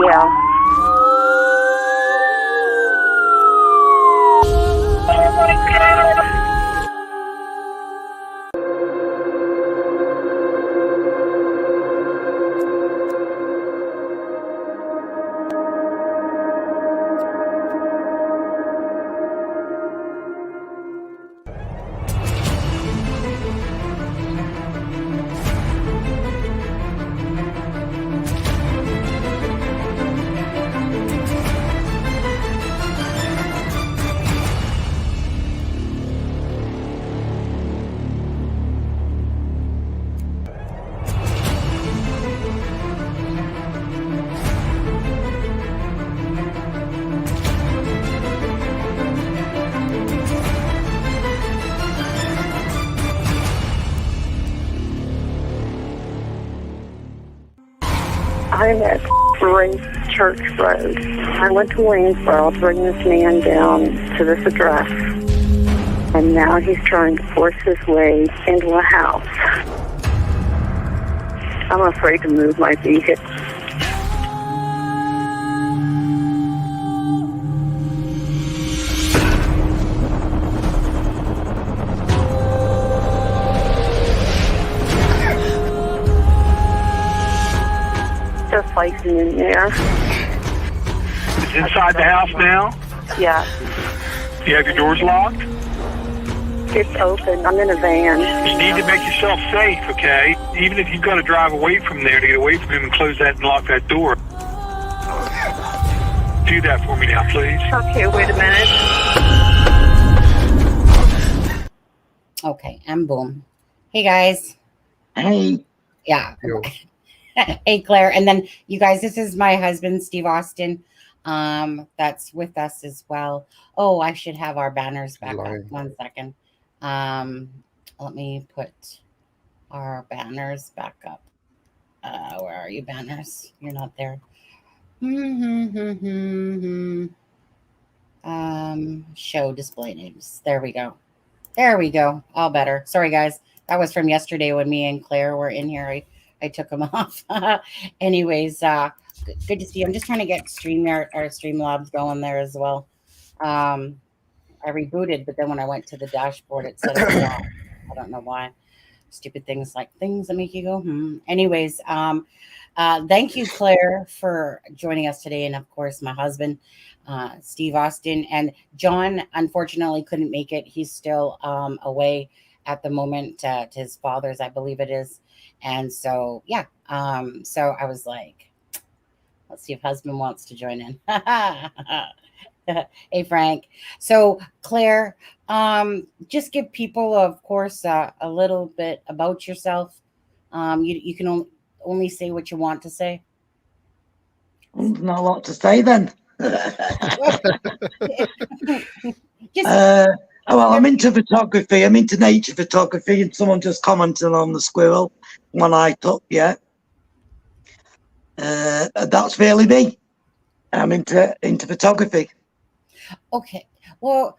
Yeah. I'm at Grace Church Road. I went to Waynesboro to bring this man down to this address. And now he's trying to force his way into a house. I'm afraid to move my vehicle. Just fighting in there. It's inside the house now? Yeah. You have your doors locked? It's open. I'm in a van. You need to make yourself safe, okay? Even if you've got to drive away from there to get away from him and close that and lock that door. Do that for me now, please. Okay, wait a minute. Okay, and boom. Hey, guys. Hey. Yeah. Hey, Claire. And then you guys, this is my husband, Steve Austin. That's with us as well. Oh, I should have our banners back up. 1 second. Let me put our banners back up. Where are you, banners? You're not there. Show display names. There we go. There we go. All better. Sorry, guys. That was from yesterday when me and Claire were in here. I took them off. Anyways, good to see you. I'm just trying to get StreamYard or Streamlabs going there as well. I rebooted, but then when I went to the dashboard, it said it was off. I don't know why. Stupid things like things that make you go, Anyways, thank you, Claire, for joining us today. And of course, my husband, Steve Austin, and John, unfortunately, couldn't make it. He's still away at the moment to his father's, I believe it is. And so, yeah. So I was like, let's see if husband wants to join in. Hey, Frank. So, Claire, just give people, of course, a little bit about yourself. You can only say what you want to say. Not a lot to say then. Well, I'm into photography. I'm into nature photography, and someone just commented on the squirrel one I took. Yeah, that's really me. I'm into photography. Okay. Well,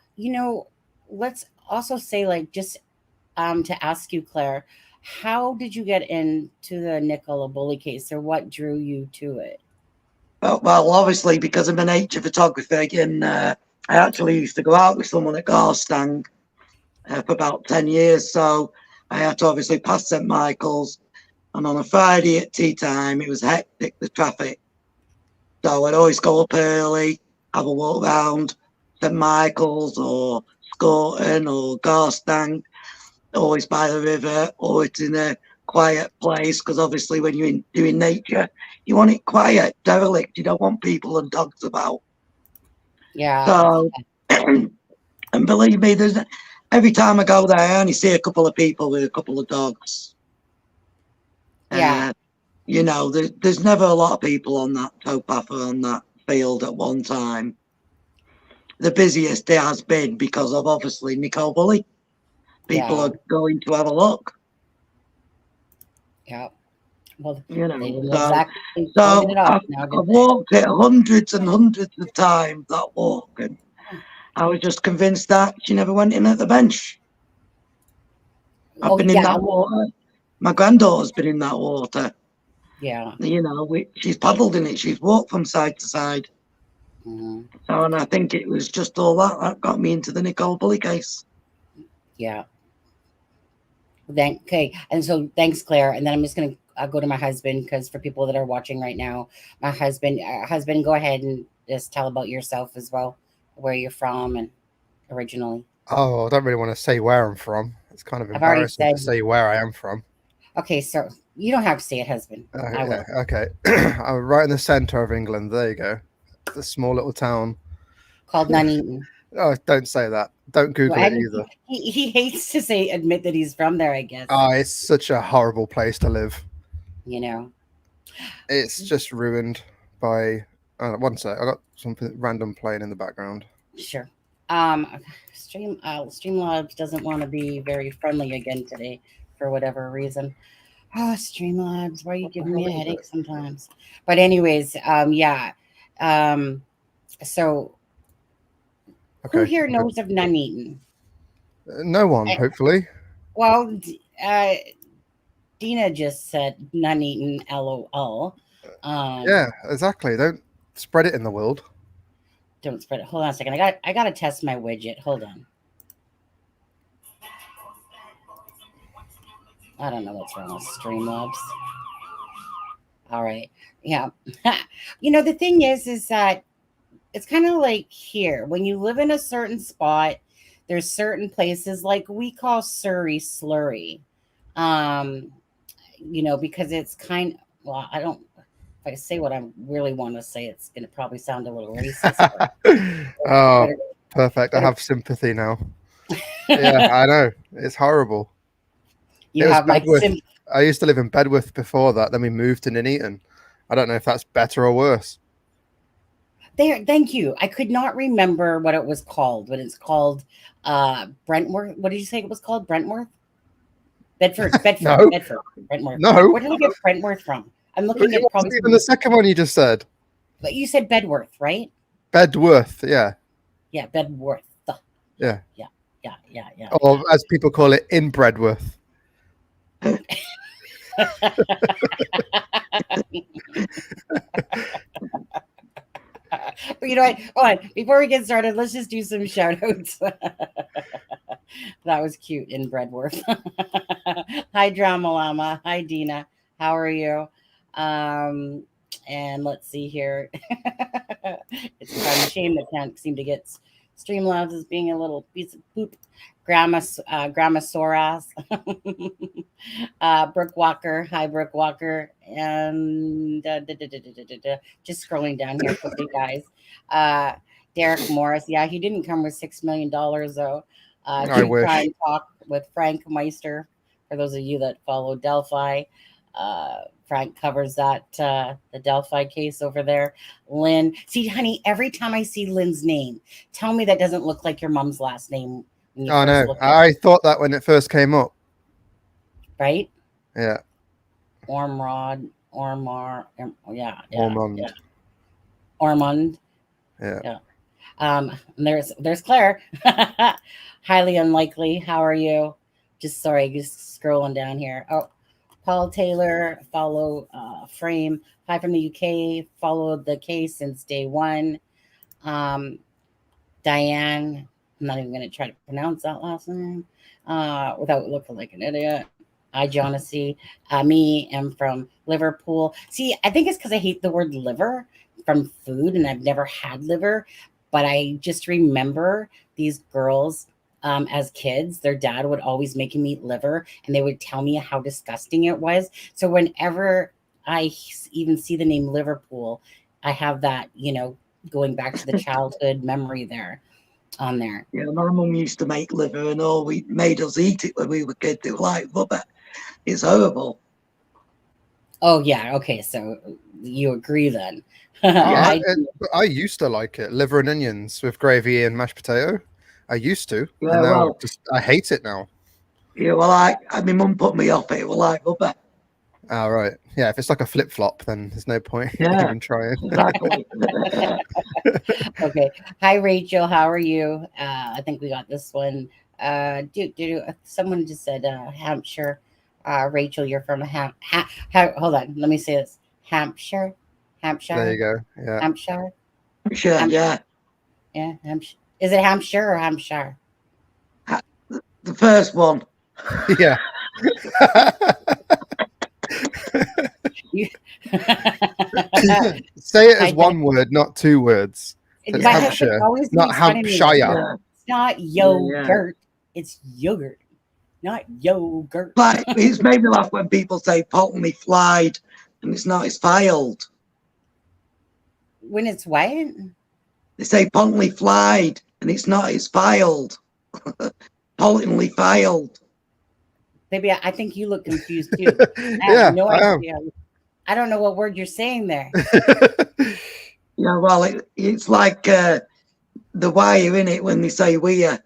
let's also say, like, just to ask you, Claire, how did you get into the Nicola Bulley case, or what drew you to it? Well, obviously, because I'm a nature photographer, and I actually used to go out with someone at Garstang for about 10 years. So I had to obviously pass St. Michael's. And on a Friday at tea time, it was hectic, the traffic. So I'd always go up early, have a walk around St. Michael's or Scorton or Garstang, always by the river, always in a quiet place, because obviously when you're doing nature, you want it quiet, derelict. You don't want people and dogs about. Yeah. So, and believe me, every time I go there, I only see a couple of people with a couple of dogs. Yeah. There's never a lot of people on that towpath or on that field at one time. The busiest it has been because of obviously Nicola Bulley. People are going to have a look. Yeah. Well, so I've walked it hundreds and hundreds of times, that walk, and I was just convinced that she never went in at the bench. I've been in that water. My granddaughter's been in that water. Yeah. You know, she's paddled in it. She's walked from side to side. Hmm. So, and I think it was just all that got me into the Nicola Bulley case. Yeah. Okay. And so thanks, Claire. And then I'm just going to go to my husband, because for people that are watching right now, my husband, go ahead and just tell about yourself as well, where you're from and originally. Oh, I don't really want to say where I'm from. It's kind of I've already embarrassing said, to say where I am from. okay, so you don't have to say it, husband. I Yeah, will. okay. I'm right in the centre of England. There you go. It's a small little town. Called Nuneaton. Oh, don't say that. Don't Google Well, it either. he hates to admit that he's from there, I guess. Oh, it's such a horrible place to live. You know. It's just ruined by. One sec. I got something random playing in the background. Sure. Streamlabs doesn't want to be very friendly again today for whatever reason. Oh, Streamlabs, why are you giving me a headache sometimes? But anyways, yeah. So who Okay. here knows of Nuneaton? No one, hopefully. Well, Dina just said Nuneaton, LOL. Yeah, exactly. Don't spread it in the world. Don't spread it. Hold on a second. I gotta test my widget. Hold on. I don't know what's wrong with Streamlabs. All right. Yeah. You know, the thing is that it's kind of like here. When you live in a certain spot, there's certain places like we call Surrey slurry. You know, because it's well, I don't, if I say what I really want to say, it's going to probably sound a little racist. Oh, perfect. I have sympathy now. Yeah, I know. It's horrible. You have my sympathy. I used to live in Bedworth before that. Then we moved to Nuneaton. I don't know if that's better or worse. There, thank you. I could not remember what it was called, but it's called Brentworth. What did you say it was called? Brentworth? Bedford. No. Bedford. Brentworth. No. Where did I get Brentworth from? I'm looking at probably even the second one you just said. But you said Bedworth, right? Bedworth, yeah. Yeah, Bedworth. Yeah. Yeah. Or as people call it, in Bredworth. You know what? Hold on. Before we get started, let's just do some shout outs. That was cute in Bredworth. Hi, Drama Llama. Hi, Dina. How are you? And let's see here. It's kind of a shame that can't seem to get Streamlabs as being a little piece of poop. Grandma Soras. Brooke Walker. Hi, Brooke Walker. And just scrolling down here quickly, guys. Derek Morris. Yeah, he didn't come with $6 million, though. I wish. Try and talk with Frank Meister. For those of you that follow Delphi, Frank covers that the Delphi case over there. Lynn, see, honey, every time I see Lynn's name, tell me that doesn't look like your mom's last name. I know. I thought that when it first came up. Right? Yeah. Ormond. Yeah. Ormond. Yeah. There's Claire. Highly unlikely. How are you? Just scrolling down here. Oh, Paul Taylor, follow Frame. Hi from the UK. Followed the case since day one. Diane, I'm not even going to try to pronounce that last name without looking like an idiot. Hi, Jonassy. Me, am from Liverpool. See, I think it's because I hate the word liver from food, and I've never had liver. But I just remember these girls as kids, their dad would always make them eat liver, and they would tell me how disgusting it was. So whenever I even see the name Liverpool, I have that, going back to the childhood memory there on there. Yeah, my mum used to make liver and all. We made us eat it when we were kids. It was like rubber. It's horrible. Oh, yeah. Okay, so you agree then. Yeah, I used to like it. Liver and onions with gravy and mashed potato. I used to. Yeah, and now I hate it now. Yeah, well, my mum put me off it. It was like rubber. Oh, right. Yeah, if it's like a flip-flop, then there's no point even trying. Exactly. Okay. Hi, Rachel. How are you? I think we got this one. Someone just said Hampshire. Rachel, you're from hold on, let me say this. Hampshire. There you go. Yeah. Hampshire. Sure, yeah. Yeah, Hampshire. Is it Hampshire or Hampshire? The first one. Yeah. Say it as one word, not two words. So it's Hampshire, not Hampshire. Yeah. It's not yogurt. Yeah. It's yogurt, not yogurt. Like, it's made me laugh when people say potently flied, and it's not. It's filed. When it's what? They say potently flied, and it's not. It's filed. Potently filed. Baby, I think you look confused too. I have no idea. I don't know what word you're saying there. Yeah, well, it's like the wire in it when they say we're.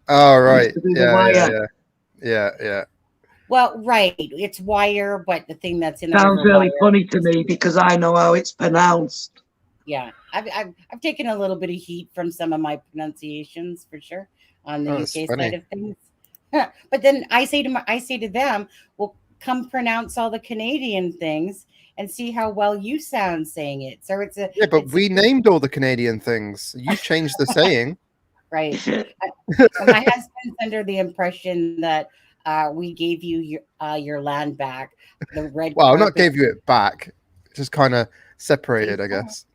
Oh, right. Yeah. Well, right. It's wire, but the thing that's in the sounds really funny to me because I know how it's pronounced. Yeah, I've taken a little bit of heat from some of my pronunciations for sure on the UK side of things. But then I say to them, well, come pronounce all the Canadian things and see how well you sound saying it. So but we named all the Canadian things. You changed the saying. Right. My husband's under the impression that we gave you your land back. The red. Well, not gave you it back. Just kind of separated, I guess.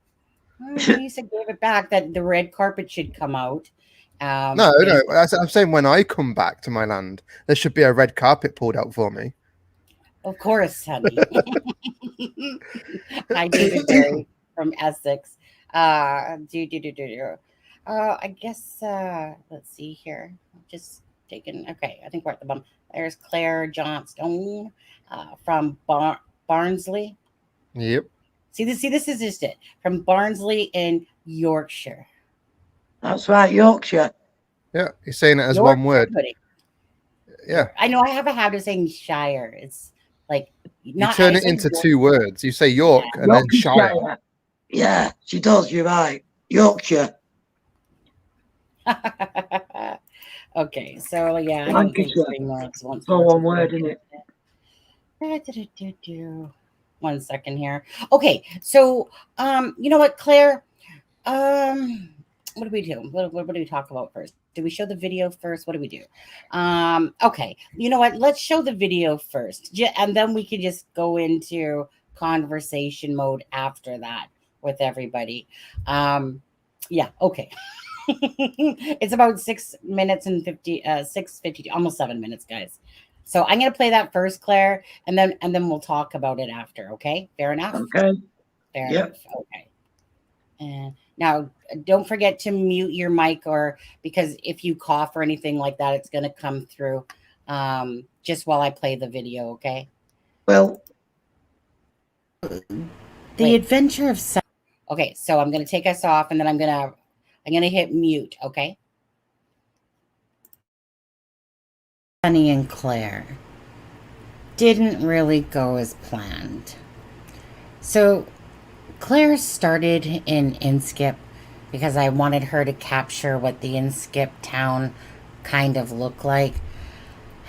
He said gave it back. That the red carpet should come out. No. I'm saying when I come back to my land, there should be a red carpet pulled out for me. Of course, honey. Hi, David Berry from Essex. I guess, let's see here. Just taking, okay, I think we're at the bottom. There's Clare Johnstone from Barnsley. Yep. See, this is just it. From Barnsley in Yorkshire. That's right, Yorkshire. Yeah, you're saying it as one word. Yeah. I know I have a habit of saying Shire. It's like you turn it into two words. You say York and then Shire. Yeah, she does. You're right. Yorkshire. Okay, so yeah, I don't think it's one word, isn't it? 1 second here. Okay, so you know what, Claire? What do we do? What do we talk about first? Do we show the video first? What do we do? Okay, you know what? Let's show the video first, and then we can just go into conversation mode after that with everybody. Yeah, okay. It's about 6 minutes and 6:50, almost 7 minutes, guys. So I'm gonna play that first, Claire, and then we'll talk about it after. Okay, fair enough. Okay. Fair enough. Okay. And now, don't forget to mute your mic, because if you cough or anything like that, it's gonna come through. Just while I play the video, okay? Well, the adventure of. Okay, so I'm gonna take us off, and then I'm gonna hit mute, okay? Sunny and Claire didn't really go as planned. So Claire started in Inskip because I wanted her to capture what the Inskip town kind of looked like.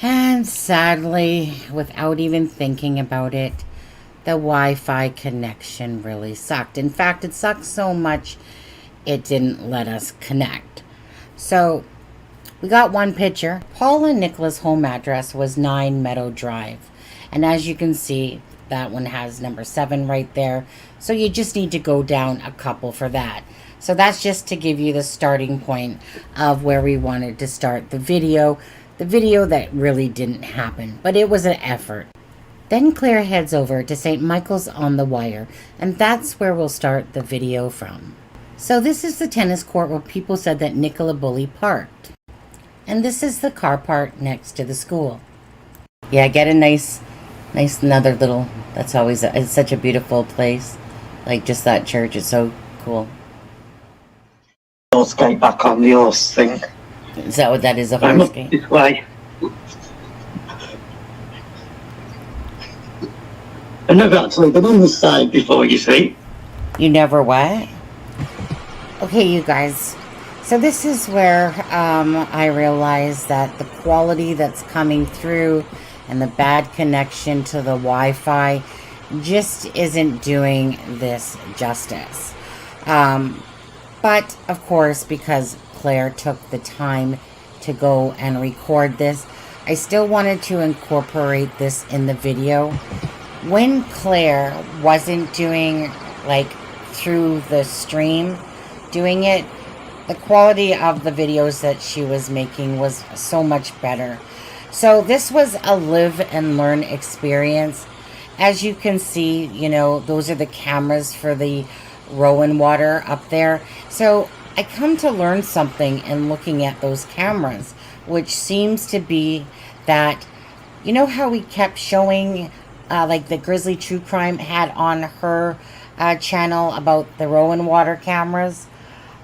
And sadly, without even thinking about it, the Wi-Fi connection really sucked. In fact, it sucked so much it didn't let us connect. So we got one picture. Paul and Nicola's home address was 9 Meadow Drive. And as you can see, that one has number 7 right there. So you just need to go down a couple for that. So that's just to give you the starting point of where we wanted to start the video. The video that really didn't happen, but it was an effort. Then Claire heads over to St. Michael's on the Wire, and that's where we'll start the video from. So this is the tennis court where people said that Nicola Bulley parked. And this is the car park next to the school. Yeah, get a nice another little, that's always, it's such a beautiful place. Like just that church is so cool. Horse gate back on the horse thing. Is that what that is, a horse gate? This way. I've never actually been on this side before, you see. You never what? Okay, you guys. So this is where I realized that the quality that's coming through and the bad connection to the Wi-Fi just isn't doing this justice. But of course, because Claire took the time to go and record this, I still wanted to incorporate this in the video. When Claire wasn't doing, like, through the stream, doing it, the quality of the videos that she was making was so much better. So this was a live and learn experience. As you can see, you know, those are the cameras for the Rowan water up there. So I come to learn something in looking at those cameras, which seems to be that, you know how we kept showing, like the Grizzly True Crime had on her channel about the Rowan water cameras?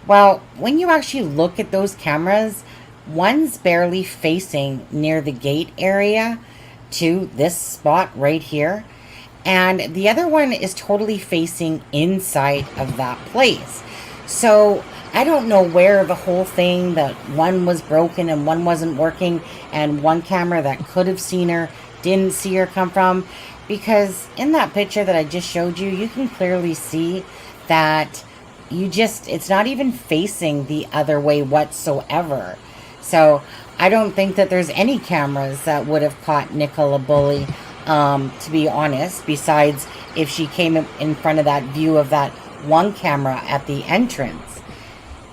Well, when you actually look at those cameras, one's barely facing near the gate area to this spot right here, and the other one is totally facing inside of that place. So I don't know where the whole thing, that one was broken and one wasn't working, and one camera that could have seen her didn't see her come from, because in that picture that I just showed you, you can clearly see that it's not even facing the other way whatsoever. So I don't think that there's any cameras that would have caught Nicola Bulley, to be honest, besides if she came in front of that view of that one camera at the entrance.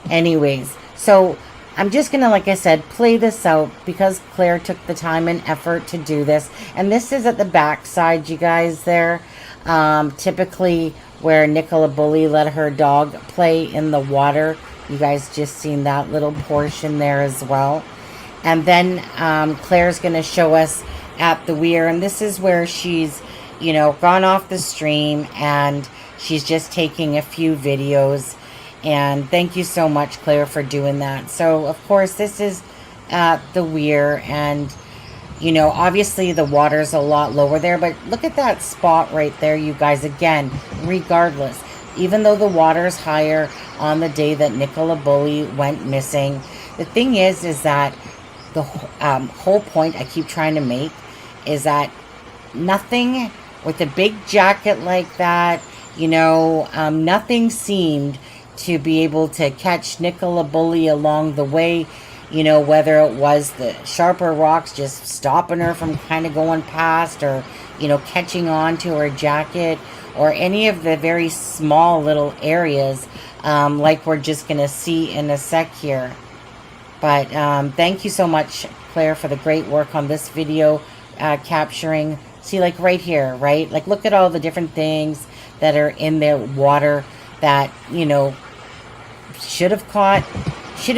Anyways, so I'm just gonna, like I said, play this out because Claire took the time and effort to do this. And this is at the back side, you guys, there. Typically where Nicola Bulley let her dog play in the water. You guys just seen that little portion there as well. And then Claire's going to show us at the weir. And this is where she's, you know, gone off the stream and she's just taking a few videos. And thank you so much, Claire, for doing that. So, of course, this is at the weir. And, you know, obviously the water's a lot lower there. But look at that spot right there, you guys. Again, regardless, even though the water's higher on the day that Nicola Bulley went missing, the thing is that the whole point I keep trying to make is that nothing with a big jacket like that, you know, nothing seemed to be able to catch Nicola Bulley along the way, you know, whether it was the sharper rocks just stopping her from kind of going past, or, you know, catching on to her jacket, or any of the very small little areas, like we're just going to see in a sec here. But thank you so much, Claire, for the great work on this video, capturing, see, like right here, right? Like, look at all the different things that are in the water that, you know, should have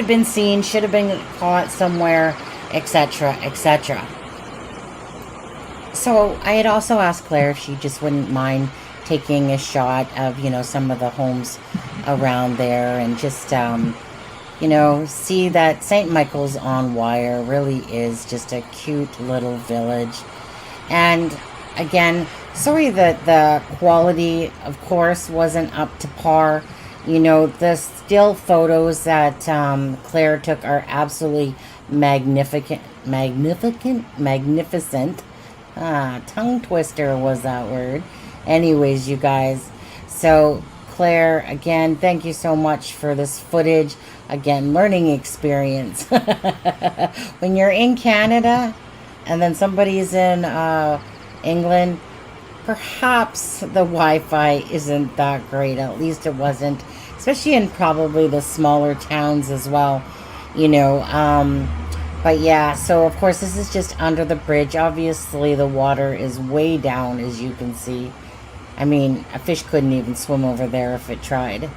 been seen, should have been caught somewhere, etc., etc. So I had also asked Claire if she just wouldn't mind taking a shot of, you know, some of the homes around there, and just, you know, see that St. Michael's on Wire really is just a cute little village. And again, sorry that the quality, of course, wasn't up to par. You know, the still photos that Claire took are absolutely magnificent. Tongue twister was that word. Anyways, you guys, so Claire, again, thank you so much for this footage. Again, learning experience. When you're in Canada and then somebody's in England, perhaps the Wi-Fi isn't that great. At least it wasn't, especially in probably the smaller towns as well, you know. But yeah, so of course this is just under the bridge. Obviously the water is way down, as you can see. I mean, a fish couldn't even swim over there if it tried,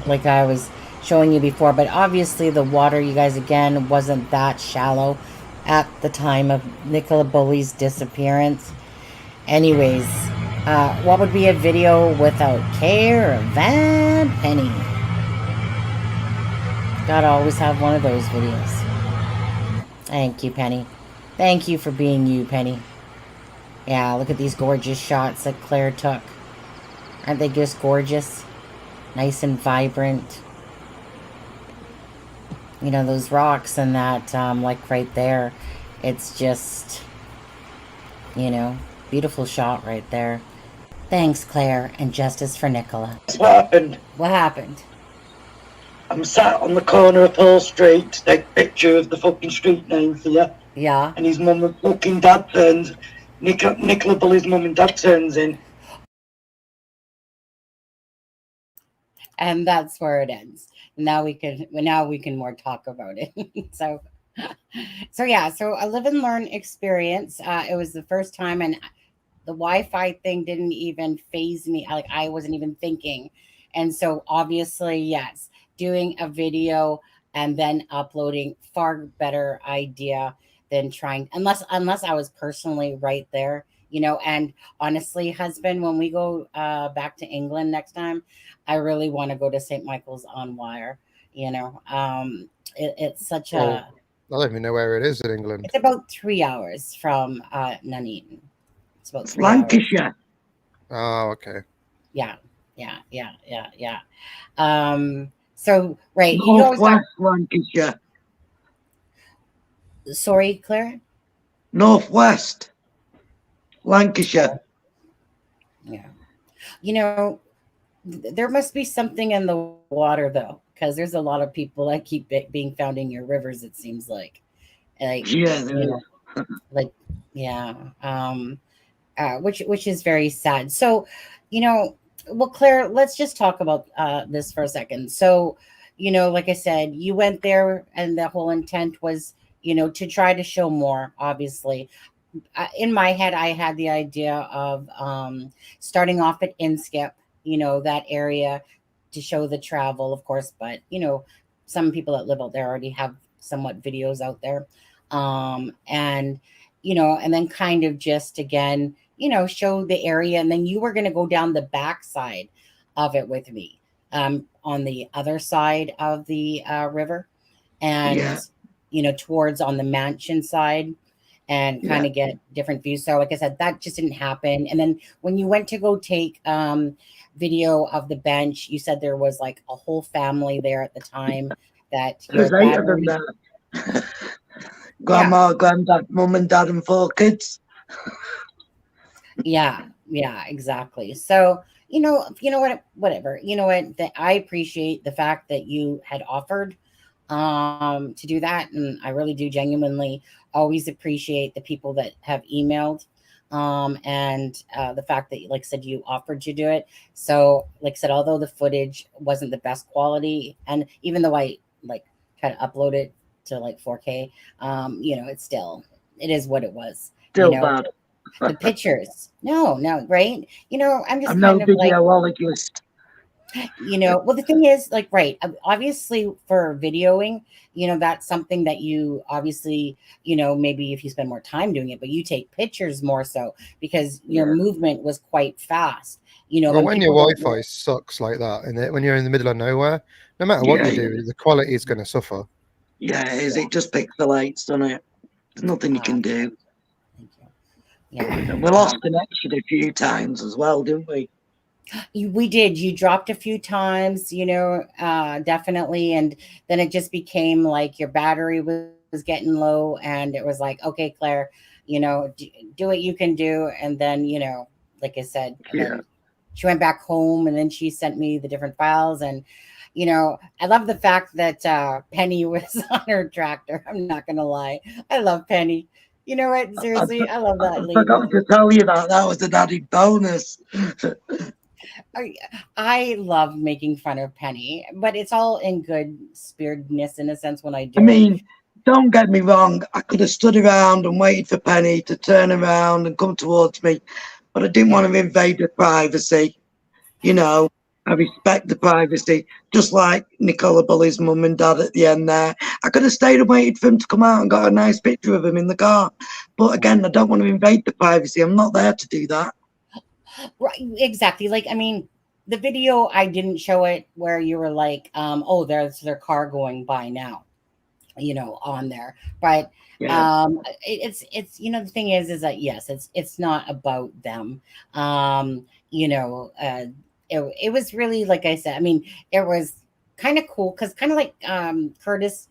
like I was showing you before. But obviously the water, you guys, again, wasn't that shallow at the time of Nicola Bulley's disappearance. Anyways, what would be a video without Clare or Van Penny? Gotta always have one of those videos. Thank you, Penny. Thank you for being you, Penny. Yeah, look at these gorgeous shots that Claire took. Aren't they just gorgeous? Nice and vibrant. You know, those rocks and that, like right there, it's just You know, beautiful shot right there. Thanks, Claire, and justice for Nicola. That's what happened. What happened? I'm sat on the corner of Paul Street to take a picture of the fucking street name for you. Yeah. And his mum and fucking dad turns. Nicola Bulley's mum and dad turns in. And that's where it ends. Now we can more talk about it. So yeah, so a live and learn experience. It was the first time, and the Wi-Fi thing didn't even phase me. Like I wasn't even thinking. And so obviously, yes, doing a video and then uploading, far better idea than trying, unless I was personally right there, and honestly, husband, when we go back to England next time, I really want to go to St. Michael's on Wire. It's such Well, a I don't even know where it is in England. it's about 3 hours from Nuneaton. It's about It's 3 hours. Lancashire. Oh, okay. Yeah, yeah. So right, you always got. Northwest Lancashire. Sorry, Claire. Northwest Lancashire. Yeah, there must be something in the water though, because there's a lot of people that keep being found in your rivers. It seems like, Yeah, like yeah, which is very sad. So, you know, well, Claire, let's just talk about this for a second. So, like I said, you went there, and the whole intent was, to try to show more. Obviously, in my head, I had the idea of starting off at Inskip, that area, to show the travel, of course. But some people that live out there already have somewhat videos out there, and and then kind of just again, show the area, and then you were going to go down the backside of it with me, on the other side of the river, and yeah, towards on the mansion side, and yeah. kind of get different views. So like I said, that just didn't happen. And then when you went to go take video of the bench, you said there was like a whole family there at the time, that your There's 8 of them battery. there. Grandma, granddad, mum and dad, and 4 kids. Yeah, exactly. So what, whatever, that I appreciate the fact that you had offered to do that, and I really do genuinely always appreciate the people that have emailed, and the fact that, like I said, you offered to do it. So like I said, although the footage wasn't the best quality, and even though I like kind of upload it to like 4K, it is what it was. Still bad. The pictures, no, right, I'm just I'm no kind of like, videologist. well, the thing is, like, right, obviously for videoing, that's something that you obviously, maybe if you spend more time doing it, but you take pictures more so because your movement was quite fast. Well, when your people Wi-Fi sucks like that, and when you're in the middle of nowhere, no matter what you do, the quality is going to suffer. Yeah, it is. It just pixelates, doesn't it? There's nothing you can do. Thank you. Yeah, We lost connection a few times as well, didn't we? we did. You dropped a few times, definitely, and then it just became like your battery was getting low, and it was like, okay, Claire, do what you can do, and then like I said, then she went back home, and then she sent me the different files, and I love the fact that Penny was on her tractor. I'm not gonna lie, I love Penny. You know what? Seriously, I love that I lady. forgot to tell you that was an added bonus. I love making fun of Penny, but it's all in good spiritedness in a sense when I do I it. mean, don't get me wrong. I could have stood around and waited for Penny to turn around and come towards me, but I didn't want to invade her privacy. I respect the privacy, just like Nicola Bulley's mum and dad at the end there. I could have stayed and waited for him to come out and got a nice picture of him in the car. But again, I don't want to invade the privacy. I'm not there to do that. Right, exactly. Like, I mean, the video, I didn't show it where you were like, oh, there's their car going by now, on there. But it's the thing is that yes, it's not about them. It was really, like I said, I mean, it was kind of cool because kind of like Curtis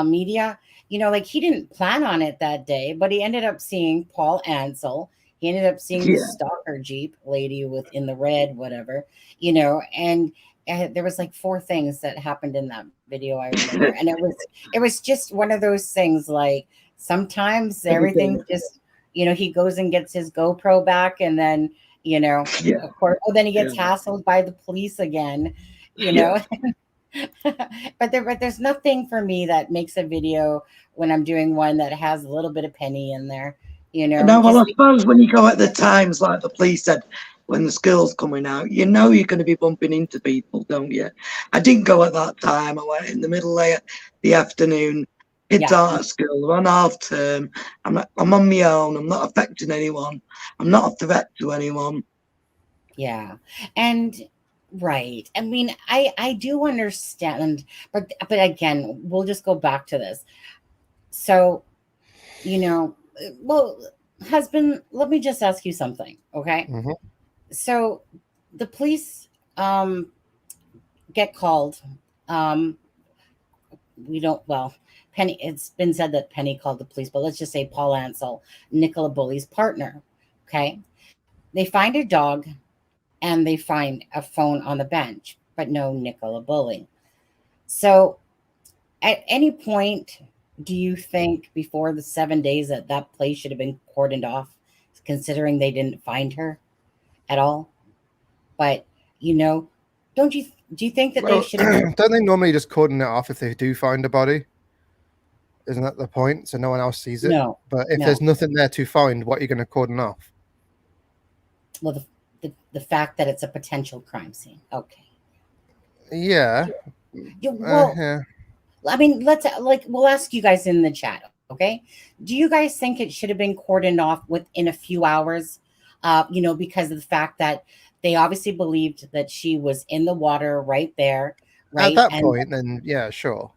Media, like he didn't plan on it that day, but he ended up seeing Paul Ansel. He ended up seeing the Yeah. stalker Jeep lady in the red, whatever, and there was like 4 things that happened in that video, I remember. And it was just one of those things, like sometimes everything just, he goes and gets his GoPro back, and then, Yeah. of course, then he gets Yeah. hassled by the police again, Yeah. but there's nothing for me that makes a video when I'm doing one that has a little bit of Penny in there, No, well, just I suppose when you go at the times, like the police said, when the school's coming out, you're going to be bumping into people, don't you? I didn't go at that time. I went in the middle of the afternoon. Kids yeah. aren't at school. They're on half term. I'm on my own. I'm not affecting anyone. I'm not a threat to anyone. Yeah. And right. I mean, I do understand, but again, we'll just go back to this. So, well, husband, let me just ask you something, okay? Mhm. So the police get called. We don't, well, Penny, it's been said that Penny called the police, but let's just say Paul Ansel, Nicola Bulley's partner, okay? They find a dog and they find a phone on the bench, but no Nicola Bulley. So at any point, do you think before the 7 days that place should have been cordoned off, considering they didn't find her at all? But, do you think that they Well, should have? don't they normally just cordon it off if they do find a body? Isn't that the point? So no one else sees it. No. But if No. there's nothing there to find, what are you going to cordon off? Well, the fact that it's a potential crime scene. Okay. Yeah. Well, Yeah. I mean, we'll ask you guys in the chat. Okay. Do you guys think it should have been cordoned off within a few hours? Because of the fact that they obviously believed that she was in the water right there. Right. At that point, then yeah, sure.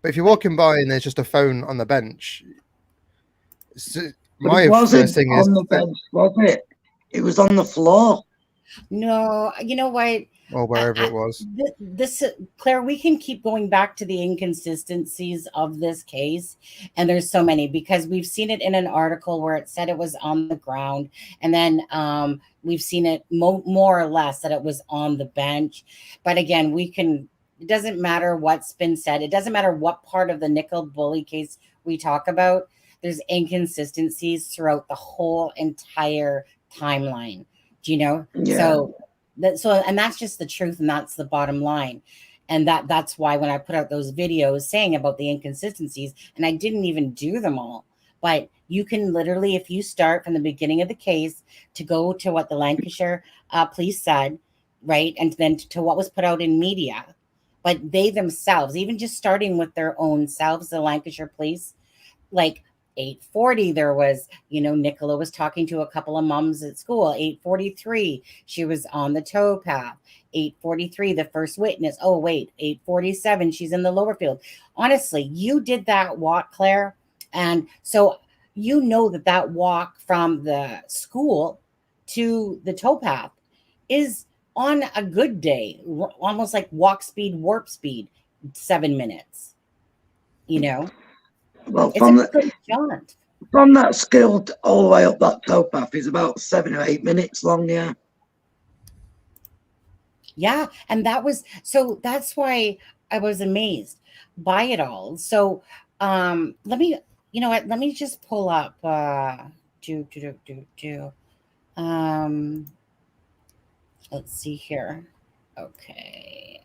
But if you're walking by and there's just a phone on the bench, my first thing is on the bench, was it? It was on the floor. No, you know what? Or wherever it was. This Claire, we can keep going back to the inconsistencies of this case, and there's so many, because we've seen it in an article where it said it was on the ground, and then we've seen it more or less that it was on the bench. But again, it doesn't matter what's been said. It doesn't matter what part of the Nicola Bulley case we talk about. There's inconsistencies throughout the whole entire timeline. Do you know? Yeah. And that's just the truth, and that's the bottom line. And that's why when I put out those videos saying about the inconsistencies, and I didn't even do them all, but you can literally, if you start from the beginning of the case to go to what the Lancashire police said, right, and then to what was put out in media, but they themselves, even just starting with their own selves, the Lancashire police, like 8:40, there was, Nicola was talking to a couple of moms at school. 8:43, she was on the towpath. 8:43, the first witness. Oh, wait, 8:47, she's in the lower field. Honestly, you did that walk, Claire. And so that walk from the school to the towpath is on a good day, almost like walk speed, warp speed, 7 minutes, Well, it's a good jaunt. From that skill all the way up that towpath is about 7 or 8 minutes long, yeah. Yeah, and that's why I was amazed by it all. So let me just pull up let's see here. Okay.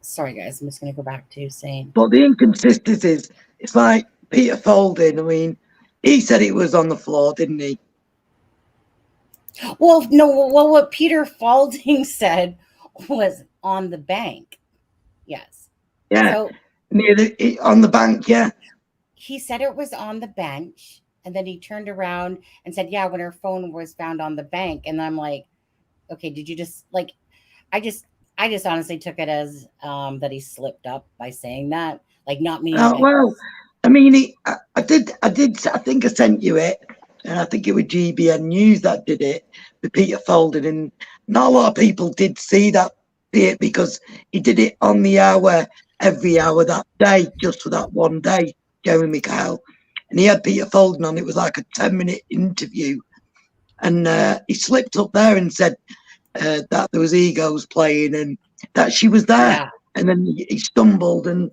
Sorry guys, I'm just gonna go back to saying. But the inconsistencies, it's like Peter Folding. I mean, he said it was on the floor, didn't he? Well, no. Well, what Peter Falding said was on the bank. Yes. Yeah. So, on the bank, yeah. He said it was on the bench, and then he turned around and said, "Yeah, when her phone was found on the bank." And I'm like, "Okay, did you just like?" I just honestly took it as that he slipped up by saying that, like not me. Well, I mean, I think I sent you it, and I think it was GBN News that did it with Peter Folding, and not a lot of people did see it because he did it on the hour every hour that day, just for that one day, Jeremy Kyle. And he had Peter Folden on. It was like a 10-minute interview. And he slipped up there and said that there was egos playing and that she was there. Yeah. And then he stumbled. And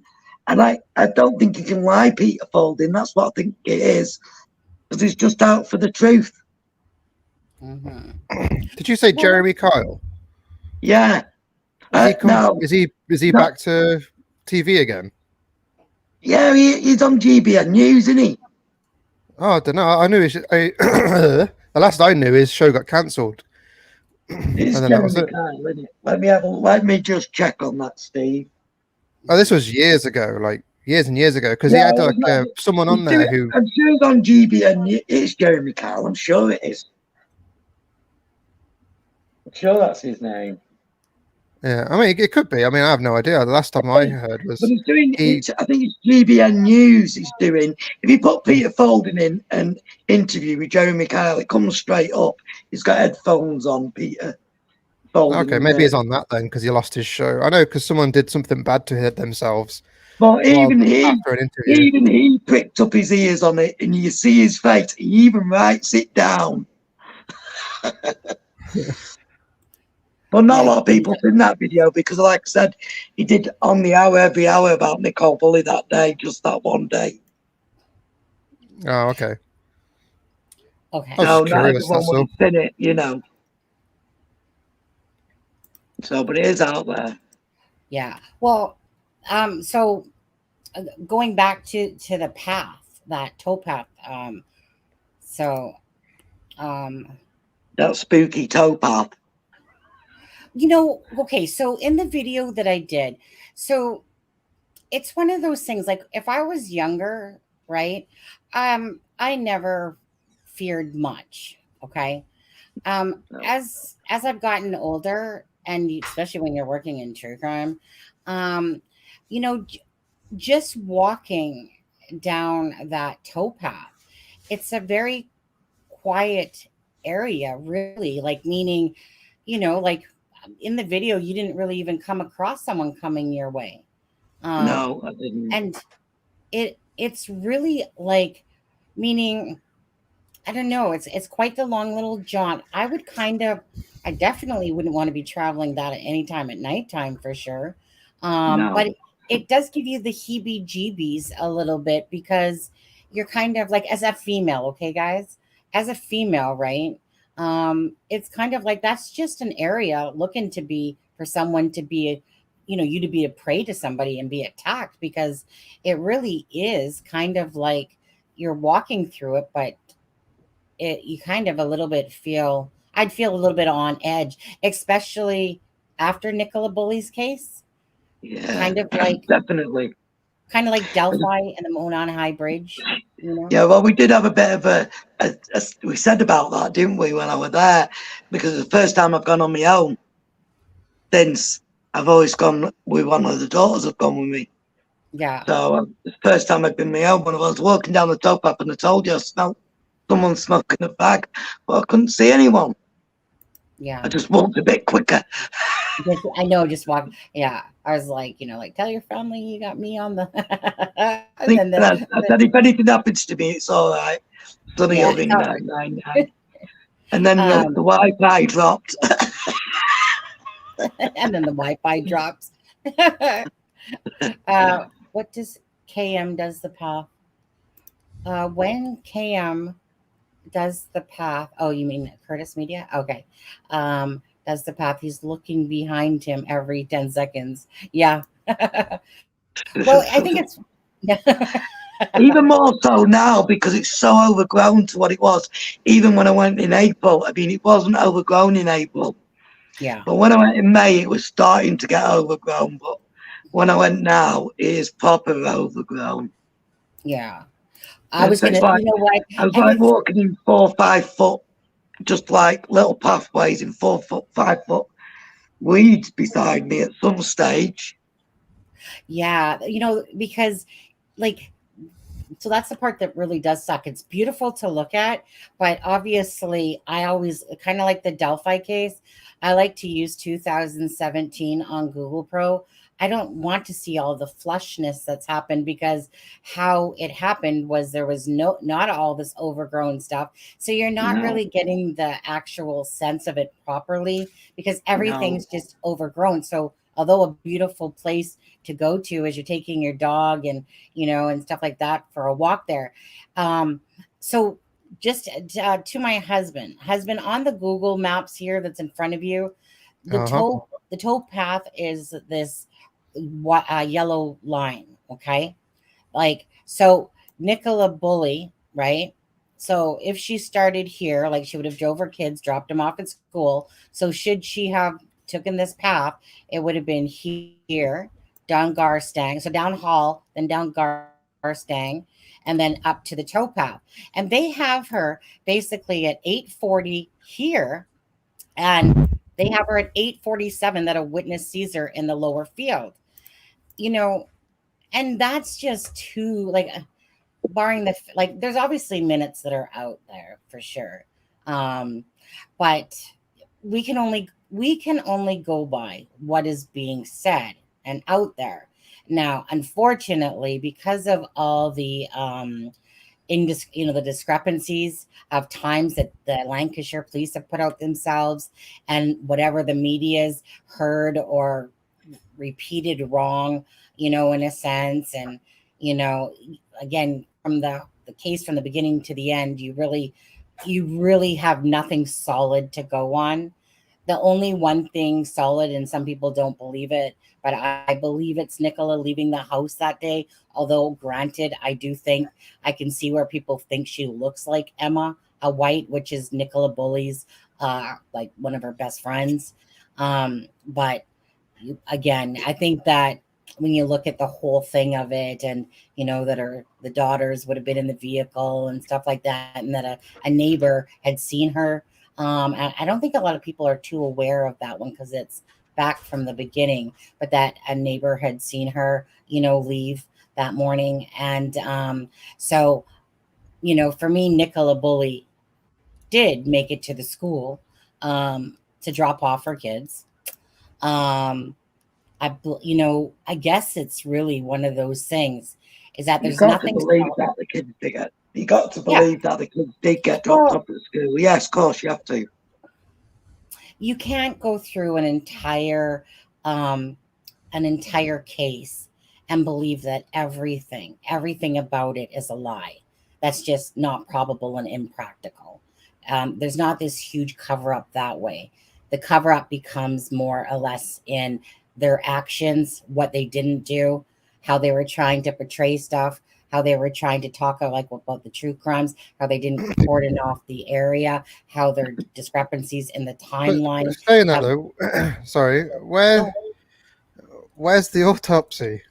I don't think you can lie, Peter Folden. That's what I think it is. Because he's just out for the truth. Mm-hmm. Did you say Jeremy Kyle? Yeah. Is he back to TV again? Yeah, he's on GBN News, isn't he? Oh, I don't know. I knew the last I knew his show got cancelled. It's And then that was Jeremy it. Kyle, isn't it? Let me just check on that, Steve. Oh, this was years ago, like years and years ago, because he had like someone on there who. I'm sure it's on GBN. It's Jeremy Kyle. I'm sure it is. I'm sure that's his name. Yeah, I mean, it could be. I mean, I have no idea. The last time I heard was. But he's doing. I think it's GBN News. He's doing. If you put Peter Folden in an interview with Jeremy Kyle, it comes straight up. He's got headphones on, Peter Folden. Okay, maybe he's on that then because he lost his show. I know because someone did something bad to hit themselves. But even after an interview. even he pricked up his ears on it, and you see his face. He even writes it down. But not a lot of people in that video because, like I said, he did on the hour every hour about Nicola Bulley that day, just that one day. Oh, okay. Okay. No, not everyone would have seen it, you know. So, but it is out there. Yeah. Well, so going back to the path, that towpath. That spooky towpath. You know, okay, so in the video that I did, so it's one of those things, like if I was younger, right? I never feared much. Okay. As I've gotten older, and especially when you're working in true crime, you know, just walking down that towpath, it's a very quiet area, really, like meaning, you know, like in the video, you didn't really even come across someone coming your way. No, I didn't. And it's really like, meaning, I don't know, it's quite the long little jaunt. I definitely wouldn't want to be traveling that at any time at nighttime for sure. No. But it does give you the heebie-jeebies a little bit because you're kind of like, as a female, okay, guys, as a female, right? It's kind of like that's just an area looking to be for someone to be, you know, you to be a prey to somebody and be attacked, because it really is kind of like you're walking through it, but you kind of a little bit I'd feel a little bit on edge, especially after Nicola Bulley's case. Yeah, kind of like definitely. Kind of like Delphi and the Monon High Bridge. You know? Yeah, well, we did have a bit of a we said about that, didn't we, when I was there? Because the first time I've gone on my own, since I've always gone with one of the daughters have gone with me. Yeah. So the first time I'd been my own, when I was walking down the towpath and I told you I smelled someone smoking a bag, but I couldn't see anyone. Yeah. I just walked a bit quicker. I know, just walk. Yeah. I was like, you know, like, tell your family you got me on the. I said, if anything happens to me, it's all right. Somebody will ring 999. And then the Wi-Fi dropped. And then the Wi-Fi drops. What does KM does the path? When KM does the path, oh, you mean Curtis Media? Okay. Does the path, he's looking behind him every 10 seconds. Yeah. Well, I think it's even more so now because it's so overgrown to what it was. Even when I went in April, I mean, it wasn't overgrown in April. Yeah. But when I went in May, it was starting to get overgrown. But when I went now, it is proper overgrown. Yeah. I was going to, like, you know what? I was like walking in 4 or 5 foot, just like little pathways in 4 foot, 5 foot weeds beside me at some stage. Yeah. You know, because like, so that's the part that really does suck. It's beautiful to look at, but obviously I always kind of like the Delphi case. I like to use 2017 on Google Pro I don't want to see all the flushness that's happened, because how it happened was there was not all this overgrown stuff. So you're not No, really getting the actual sense of it properly, because no, everything's just overgrown. So although a beautiful place to go to as you're taking your dog and, and stuff like that for a walk there. So just to my husband, on the Google Maps here that's in front of you, the Uh huh. tow path is this yellow line. Okay, like, so Nicola Bulley, right? So if she started here, like, she would have drove her kids, dropped them off at school. So should she have taken this path, it would have been here, down Garstang, so down Hall, then down Garstang, and then up to the tow path. And they have her basically at 8:40 here, and they have her at 8:47 that a witness sees her in the lower field. You know, and that's just too, like, barring like, there's obviously minutes that are out there for sure, um but we can only go by what is being said and out there. Now, unfortunately, because of all the the discrepancies of times that the Lancashire police have put out themselves, and whatever the media's heard or repeated wrong, in a sense. And, you know, again, from the case from the beginning to the end, you really have nothing solid to go on. The only one thing solid, and some people don't believe it, but I believe it's Nicola leaving the house that day. Although, granted, I do think I can see where people think she looks like Emma, a White, which is Nicola Bulley's, like, one of her best friends. But again, I think that when you look at the whole thing of it, and that the daughters would have been in the vehicle and stuff like that, and that a neighbor had seen her. I don't think a lot of people are too aware of that one, because it's back from the beginning, but that a neighbor had seen her, leave that morning. And so, for me, Nicola Bulley did make it to the school to drop off her kids. Um, I guess it's really one of those things, is that you've there's got to nothing. believe that the kids did get. You got to Yeah. believe that the kids did get dropped Well, off at school. Yes, of course, you have to. you can't go through um, an entire case and believe that everything about it is a lie. That's just not probable and impractical. There's not this huge cover up that way. The cover up becomes more or less in their actions, what they didn't do, how they were trying to portray stuff, how they were trying to talk about the true crimes, how they didn't cordon off the area, how there are discrepancies in the But timeline. saying that Of, though, sorry, no, where's the autopsy?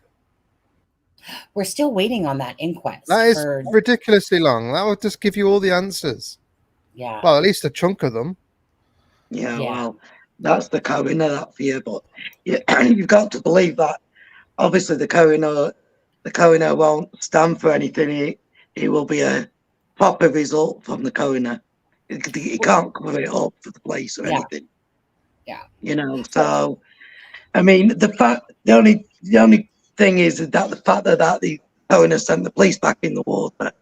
we're still waiting on that inquest That is for, ridiculously long. That would just give you all the answers. yeah, Well, at least a chunk of them. Yeah, yeah. well, that's the coroner that for you. But you've got to believe that. Obviously, the coroner won't stand for anything. It will be a proper result from the coroner. He can't cover it up for the police or Yeah, anything. yeah. So I mean, the only thing is that the fact that the coroner sent the police back in the water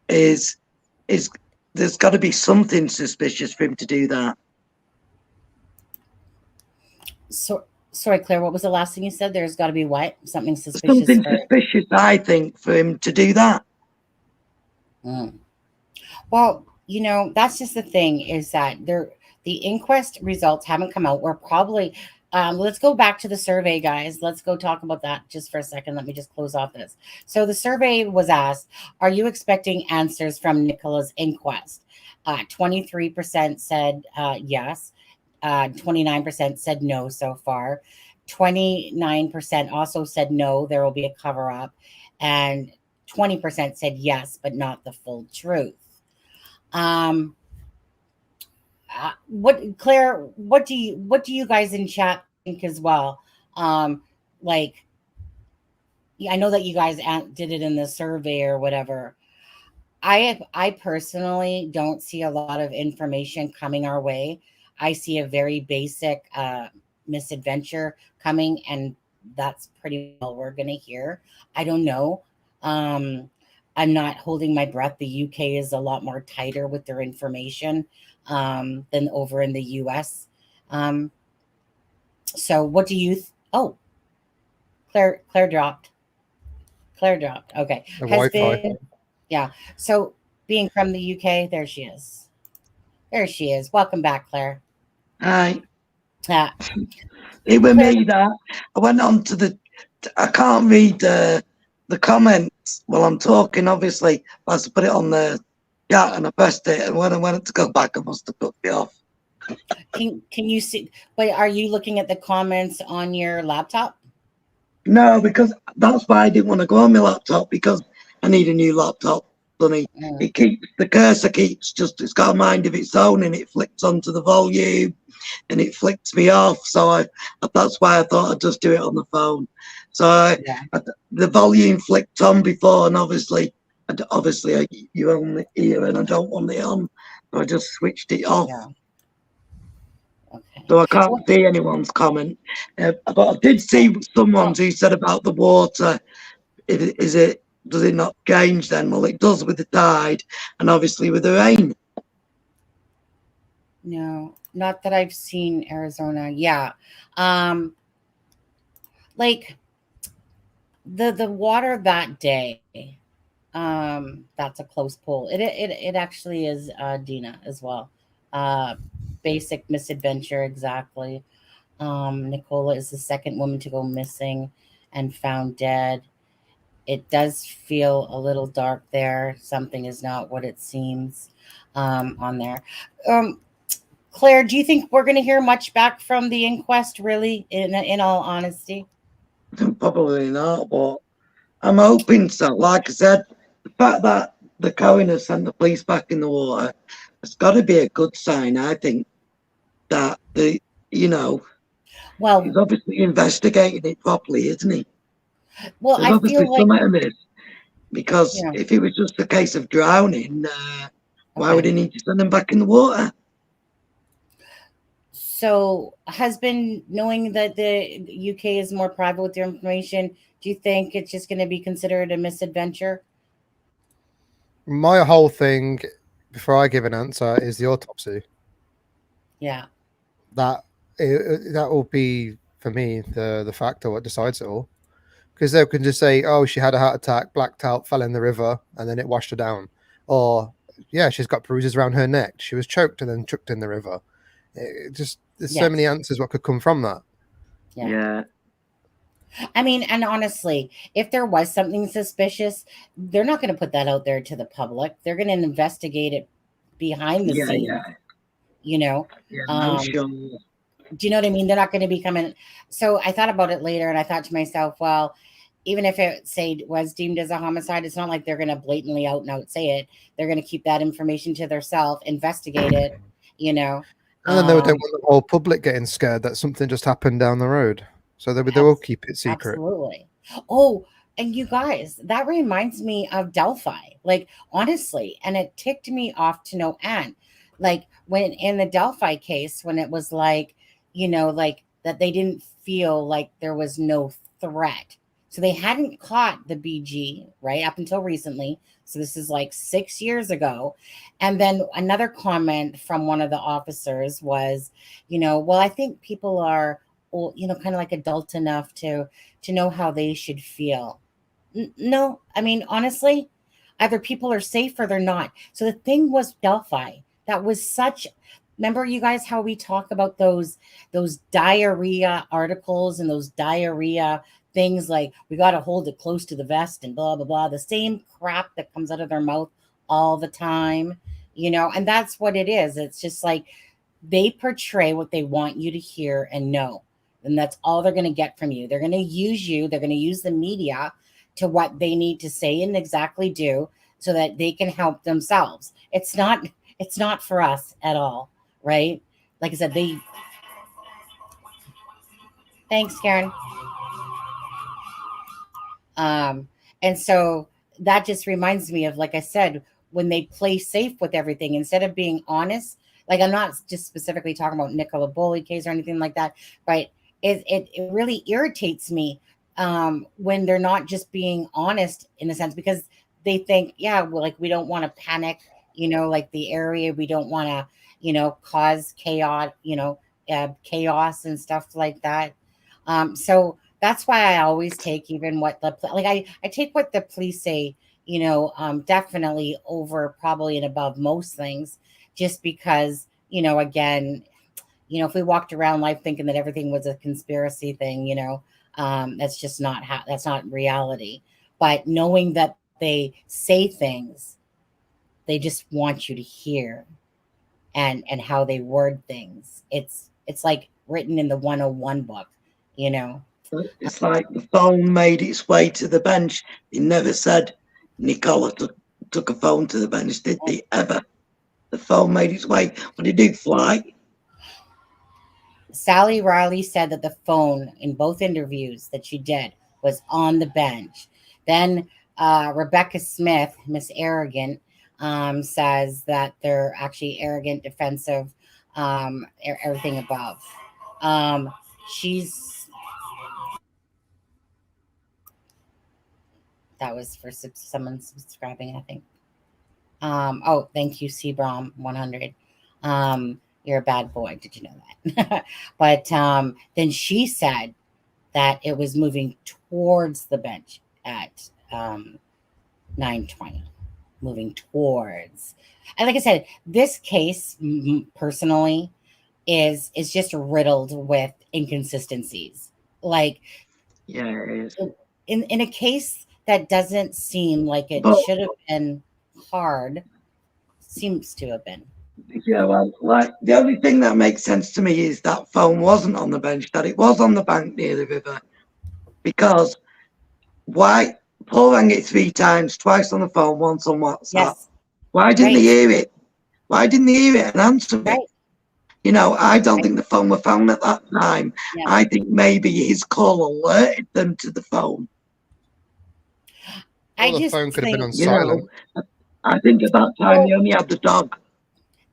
is there's got to be something suspicious for him to do that. So, sorry, Claire, what was the last thing you said? There's got to be what? Something suspicious Something for. suspicious, I think, for him to do that. Mm. Well, that's just the thing, is that the inquest results haven't come out. We're probably, let's go back to the survey, guys. Let's go talk about that just for a second. Let me just close off this. So the survey was asked, are you expecting answers from Nicola's inquest? 23% said yes. 29% said no so far. 29% also said no, there will be a cover up. And 20% said yes, but not the full truth. What, Claire, what do you guys in chat think as well? Like, I know that you guys did it in the survey or whatever. I personally don't see a lot of information coming our way. I see a very basic misadventure coming, and that's pretty well we're going to hear. I don't know. I'm not holding my breath. The UK is a lot more tighter with their information than over in the US. Um, so what do you? Oh, Claire dropped. Claire dropped. Okay, The has Wi-Fi. been yeah. So being from the UK, there she is. There she is. Welcome back, Claire. Aye. Yeah, It was Claire. me that I went on to the. I can't read the comments while I'm talking. Obviously, I have to put it on the chat, and I pressed it. And when I went to go back, I must have cut it off. Can you see? But are you looking at the comments on your laptop? No, because that's why I didn't want to go on my laptop, because I need a new laptop. Funny, Mm, it keeps the cursor keeps just, it's got a mind of its own, and it flicks onto the volume, and it flicks me off. So that's why I thought I'd just do it on the phone. So yeah. the volume flicked on before, and obviously you own the ear, and I don't want it on, so I just switched it off. Yeah. Okay. So I can't Well, see anyone's comment, but I did see someone well, who said about the water. Does it not change then? Well, it does with the tide, and obviously with the rain. no, not that I've seen Arizona. Yeah. Um, like the water that day. That's a close pull. It actually is Dina as well. Uh, basic misadventure exactly. Nicola is the second woman to go missing and found dead. It does feel a little dark there. Something is not what it seems on there. Um, Claire, do you think we're going to hear much back from the inquest? Really, in all honesty, Probably not, but I'm hoping so. Like I said, the fact that the coroner sent the police back in the water, it's got to be a good sign. I think that you know, he's well, obviously investigating it properly, isn't he? well, There's I obviously feel like some amiss, because yeah. if it was just a case of drowning, why would Okay, he need to send them back in the water? so husband, knowing that the UK is more private with their information, do you think it's just going to be considered a misadventure? My whole thing, before I give an answer, is the autopsy. Yeah. That will be for me the factor what decides it all. Because they can just say, "Oh, she had a heart attack, blacked out, fell in the river, and then it washed her down," or "Yeah, she's got bruises around her neck. She was choked and then chucked in the river." It just there's so many Yes. answers what could come from that. Yeah. Yeah, I mean, and honestly, if there was something suspicious, they're not going to put that out there to the public. They're going to investigate it behind the yeah, scenes, yeah, you know. yeah. I'm Um, sure. do you know what I mean? They're not going to be coming. So I thought about it later, and I thought to myself, well, even if it say was deemed as a homicide, it's not like they're going to blatantly out and out say it. They're going to keep that information to themselves, investigate it, you know. And then they don't Um, want the whole public getting scared that something just happened down the road. So they will abs- keep it secret. absolutely. Oh, and you guys, that reminds me of Delphi. Like honestly, and it ticked me off to no end. Like when in the Delphi case, when it was like, like that they didn't feel like there was no threat. So they hadn't caught the BG, right, up until recently. So this is like 6 years ago. And then another comment from one of the officers was, well, I think people are, kind of like adult enough to know how they should feel. No, I mean, honestly, either people are safe or they're not. So the thing was Delphi. That was such. Remember, you guys, how we talk about those diarrhea articles and those diarrhea things like we got to hold it close to the vest and blah blah blah. The same crap that comes out of their mouth all the time, and that's what it is. It's just like they portray what they want you to hear and know. And that's all they're going to get from you. They're going to use you. They're going to use the media to what they need to say and exactly do so that they can help themselves. It's not for us at all, right? Like I said, thanks, Karen. Um, and so that just reminds me of, like I said, when they play safe with everything instead of being honest. Like I'm not just specifically talking about Nicola Bulley case or anything like that, but it really irritates me when they're not just being honest in a sense, because they think, yeah, well, like we don't want to panic, like the area, we don't want to, cause chaos, chaos and stuff like that. So that's why I always take even what I take what the police say, definitely over probably and above most things, just because, again, if we walked around life thinking that everything was a conspiracy thing, that's just not that's not reality. But knowing that they say things, they just want you to hear, and how they word things. It's like written in the 101 book, It's like the phone made its way to the bench. They never said Nicola took a phone to the bench, did they ever? The phone made its way. What did it do, fly? Sally Riley said that the phone in both interviews that she did was on the bench. Then Rebecca Smith, Miss Arrogant, says that they're actually arrogant, defensive, everything above. That was for someone subscribing, I think. Oh, thank you, Sebrom 100. You're a bad boy. Did you know that? But then she said that it was moving towards the bench at 9:20, moving towards. And like I said, this case personally is just riddled with inconsistencies. Like, yeah, it is. In a case that doesn't seem like it should have been hard, seems to have been. Yeah, well, like the only thing that makes sense to me is that phone wasn't on the bench, that it was on the bank near the river. Because why? Paul rang it 3 times, twice on the phone, once on WhatsApp. Yes. Why didn't they hear it? Why didn't they hear it and answer it? Right. I don't think the phone was found at that time. Yeah. I think maybe his call alerted them to the phone. The phone could have been on silent. I think at that time they only had the dog.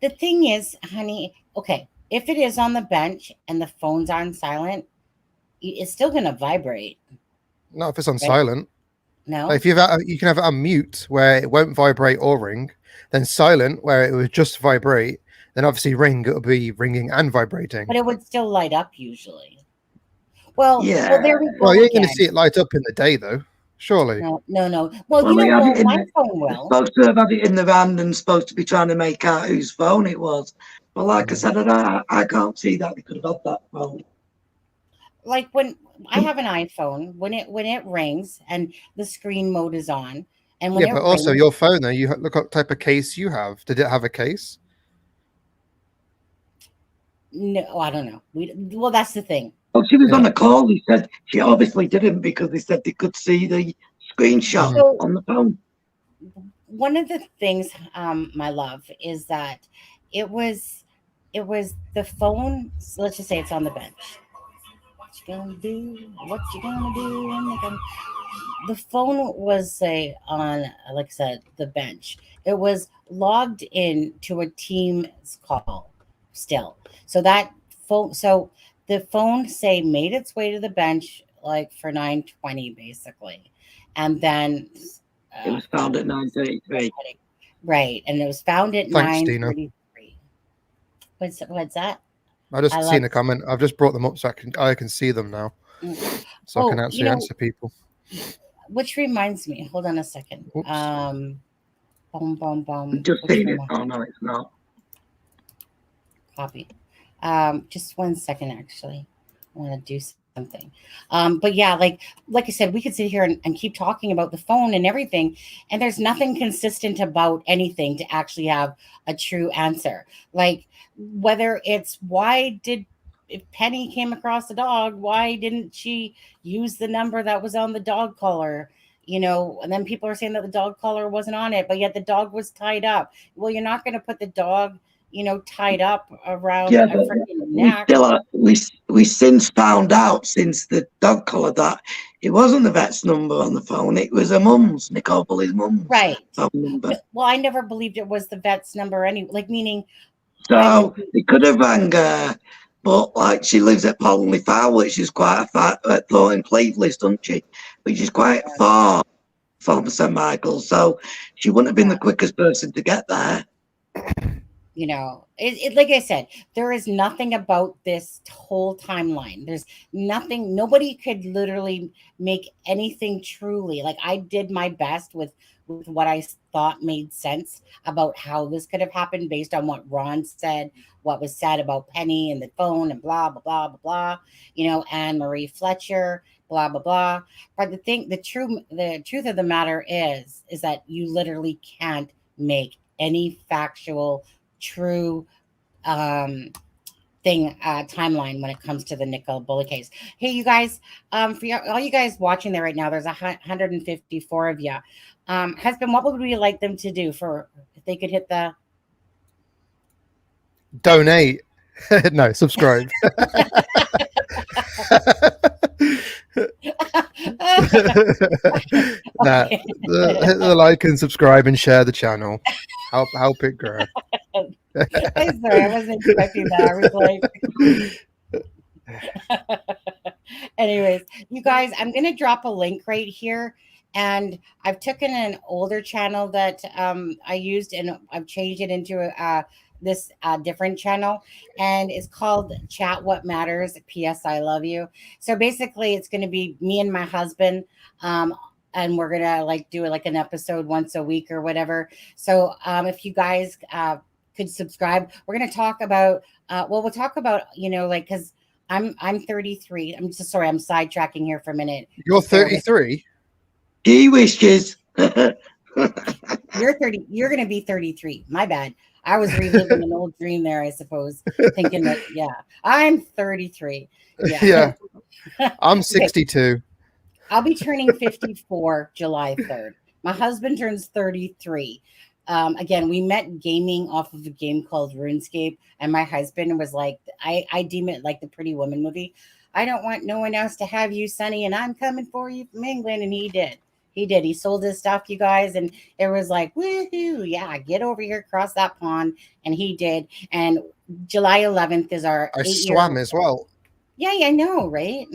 The thing is, honey, okay, if it is on the bench and the phone's on silent, it's still going to vibrate. Not if it's on silent. No. Like if you can have it on mute where it won't vibrate or ring, then silent where it would just vibrate, then obviously ring, it'll be ringing and vibrating. But it would still light up usually. Well, yeah. Well, there we go. Well, you're going to see it light up in the day, though. Surely. No. Well, my phone will. Supposed to have had it in the van and supposed to be trying to make out whose phone it was. But like I said, I can't see that they could have had that phone. Like when I have an iPhone, when it rings and the screen mode is on, and when but also your phone, though, you look what type of case you have. Did it have a case? No, I don't know. Well, that's the thing. Well, she was on a call. He said she obviously didn't because they said they could see the screenshot on the phone. One of the things, my love, is that it was the phone. So let's just say it's on the bench. What you gonna do? What you gonna do? The phone was on, like I said, the bench. It was logged in to a Teams call still. So that phone. So the phone made its way to the bench like for 9:20 basically, and then it was found at 9:33. Right, and it was found at 9:33. What's that? I just seen a comment. I've just brought them up so I can see them now, so I can actually answer people. Which reminds me, hold on a second. Oops. Just seen it. Oh no, it's not. Copy. Just 1 second, actually. I want to do something. But yeah, like I said, we could sit here and keep talking about the phone and everything, and there's nothing consistent about anything to actually have a true answer. Like whether it's if Penny came across the dog, why didn't she use the number that was on the dog collar? And then people are saying that the dog collar wasn't on it, but yet the dog was tied up. Well, you're not going to put the dog tied up around a freaking neck. We since found out, since the dog collar, that it wasn't the vet's number on the phone. It was her mum's, Nicola Bulley's mum's phone number. Well, I never believed it was the vet's number meaning. So they could have rang her, But like she lives at Polenley Far, which is quite a far though in Cleveland, doesn't she? Which is quite far from St Michael's, so she wouldn't have been the quickest person to get there. You know, like I said, there is nothing about this whole timeline. There's nothing, nobody could literally make anything truly. Like I did my best with what I thought made sense about how this could have happened based on what Ron said, what was said about Penny and the phone and blah blah blah blah blah. You know, Anne Marie Fletcher, blah blah blah. But the truth of the matter is that you literally can't make any factual true timeline when it comes to the Nicola Bulley case. Hey, you guys, for all you guys watching there right now, there's 154 of you. Husband, what would we like them to do for if they could hit the donate? No, subscribe. Nah, hit the like and subscribe and share the channel. Help it grow. I'm sorry, I wasn't expecting that. I was like, anyways, you guys, I'm gonna drop a link right here, and I've taken an older channel that I used and I've changed it into this different channel, and it's called Chat What Matters. P.S. I love you. So basically, it's going to be me and my husband. And we're gonna like do like an episode once a week or whatever. So if you guys could subscribe, we're gonna talk about we'll talk about, you know, like, because I'm 33. I'm just sorry, I'm sidetracking here for a minute. You're 33. Gee wishes. You're 30. You're gonna be 33. My bad. I was reliving an old dream there, I suppose, thinking that I'm 33. Yeah. I'm 62. I'll be turning 54 July 3rd. My husband turns 33. Again, we met gaming off of a game called RuneScape, and my husband was like, I deem it like the Pretty Woman movie. I don't want no one else to have you, Sonny, and I'm coming for you from England. And he did. He sold his stuff, you guys, and it was like, woohoo, yeah, get over here, cross that pond. And he did. And July 11th is our I swam as well. Yeah, I know, right?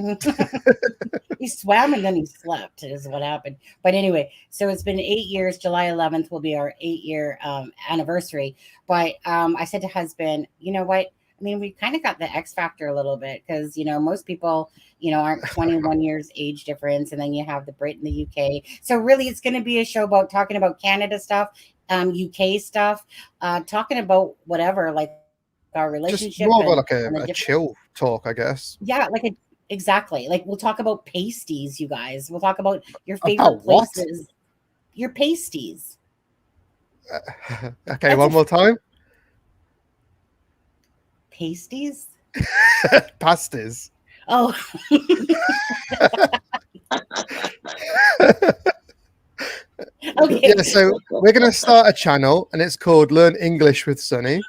He swam and then he slept is what happened. But anyway, so it's been 8 years. July 11th will be our 8-year anniversary. But I said to husband, you know what? I mean, we kind of got the X factor a little bit because, you know, most people, you know, aren't 21 years age difference. And then you have the Brit and the UK. So really, it's going to be a show about talking about Canada stuff, UK stuff, talking about whatever, like our relationship. Just more about like a chill talk, I guess. Yeah, exactly. Like we'll talk about pasties, you guys. We'll talk about your favorite places. Your pasties. Okay, one more time. Pasties? Pasties. Oh. Okay. Yeah, so we're going to start a channel and it's called Learn English with Sonny.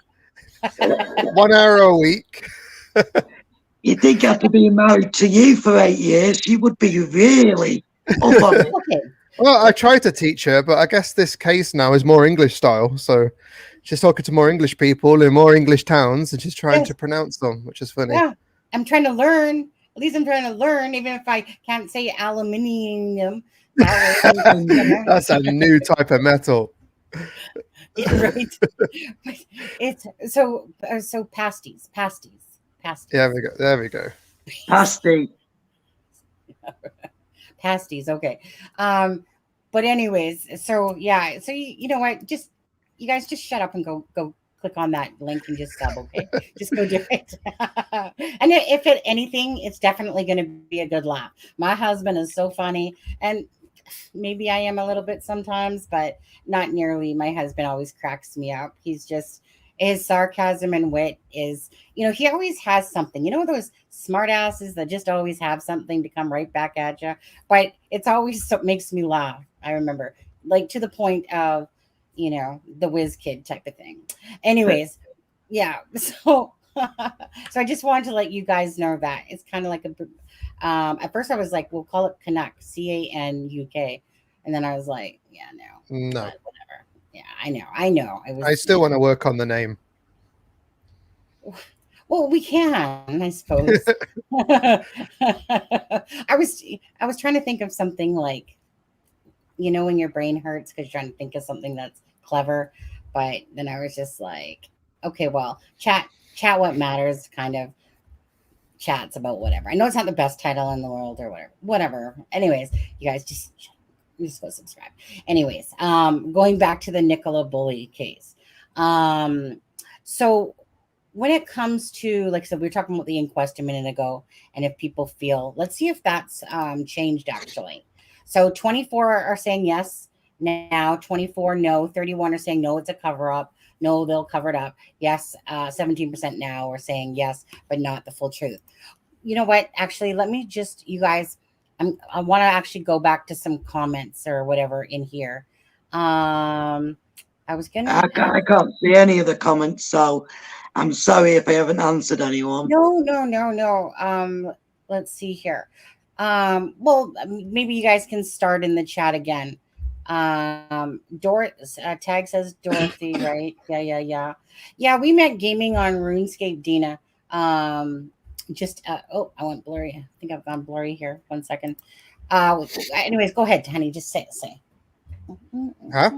1 hour a week. You think after being married to you for 8 years, she would be really up on it. Okay. Well, I tried to teach her, but I guess this case now is more English style. So she's talking to more English people in more English towns and she's trying to pronounce them, which is funny. Yeah, I'm trying to learn. At least I'm trying to learn, even if I can't say aluminium. That's a new type of metal. Yeah, right. It's so pasties. Yeah, there we go. Pasty. Pasties. Okay. But anyways, so yeah. So you know what? Just you guys just shut up and go click on that link and just sub. Okay, just go do it. And if anything, it's definitely going to be a good laugh. My husband is so funny, and maybe I am a little bit sometimes, but not nearly. My husband always cracks me up. He's just his sarcasm and wit is, you know, he always has something. You know, those smart asses that just always have something to come right back at you. But it's always makes me laugh. I remember, like to the point of, you know, the whiz kid type of thing. Anyways, yeah. So I just wanted to let you guys know that it's kind of like at first I was like, we'll call it Canuck, CANUK. And then I was like, yeah, no. But whatever. Yeah, I know. I still want to work on the name. Well, we can, I suppose. I was trying to think of something like, when your brain hurts because you're trying to think of something that's clever, but then I was just like, okay, well, chat what matters, kind of chats about whatever. I know it's not the best title in the world or whatever. Anyways, you guys just go subscribe. Anyways, going back to the Nicola Bulley case. So when it comes to, like I said, we were talking about the inquest a minute ago, and if people feel, let's see if that's changed actually. So 24 are saying yes now, 24 no, 31 are saying no, it's a cover up. No, they'll cover it up. Yes, 17% now are saying yes, but not the full truth. You know what? Actually, let me just, you guys, I want to actually go back to some comments or whatever in here. I was gonna I can't see any of the comments, so I'm sorry if I haven't answered anyone. No. Let's see here. Well, maybe you guys can start in the chat again. Tag says Dorothy, right? Yeah. Yeah, we met gaming on RuneScape, Dina. Um, just oh, I went blurry. I think I've gone blurry here. 1 second. Anyways, go ahead, honey. Just say. Huh?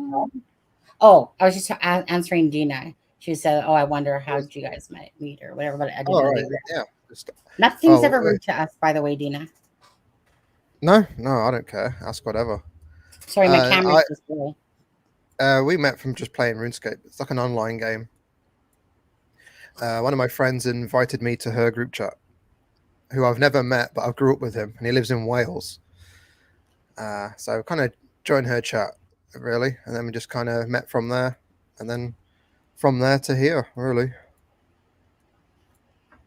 Oh, I was just answering Dina. She said, "Oh, I wonder how did you guys meet or whatever." But I didn't Oh, know right. they were. Yeah. Just, Nothing's oh, ever rude to us, by the way, Dina. no, I don't care. Ask whatever. Sorry, my camera's just blurry. We met from just playing RuneScape. It's like an online game. One of my friends invited me to her group chat, who I've never met, but I grew up with him, and he lives in Wales. So kind of joined her chat, really, and then we just kind of met from there, and then from there to here, really.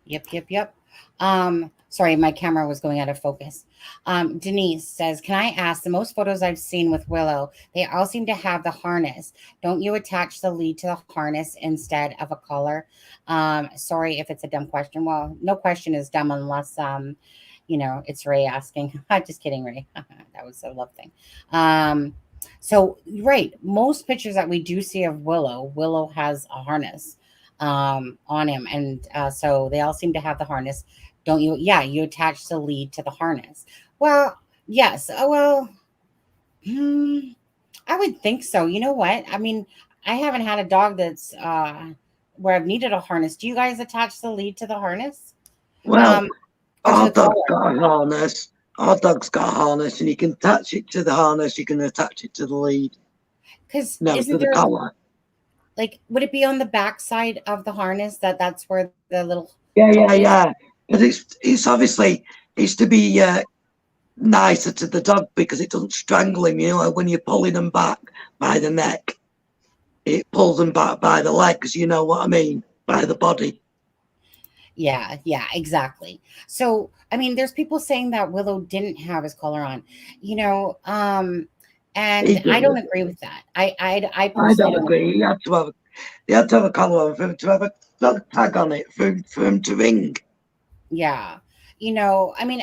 Yep. Sorry, my camera was going out of focus. Denise says, "Can I ask? The most photos I've seen with Willow, they all seem to have the harness. Don't you attach the lead to the harness instead of a collar?" Sorry if it's a dumb question. Well, no question is dumb unless it's Ray asking. Just kidding, Ray. That was a love thing. So right, most pictures that we do see of Willow has a harness on him, and so they all seem to have the harness. Don't you? Yeah, you attach the lead to the harness. Well, yes. Hmm, I would think so. You know what? I mean, I haven't had a dog that's where I've needed a harness. Do you guys attach the lead to the harness? Well, Or to our the dog's collar? got a harness. Our dog's got a harness, and you can attach it to the harness. You can attach it to the lead. Because No, to isn't the there collar. like would it be on the back side of the harness that's where the little Yeah. hook is? But it's obviously it's to be nicer to the dog because it doesn't strangle him. When you're pulling them back by the neck, it pulls them back by the legs. You know what I mean? By the body. Yeah, exactly. So, I mean, there's people saying that Willow didn't have his collar on, you know, He and I did. don't agree with that. I I personally don't don't. agree. He had to have a collar on for him to have a dog tag on it for him to ring. Yeah, I mean,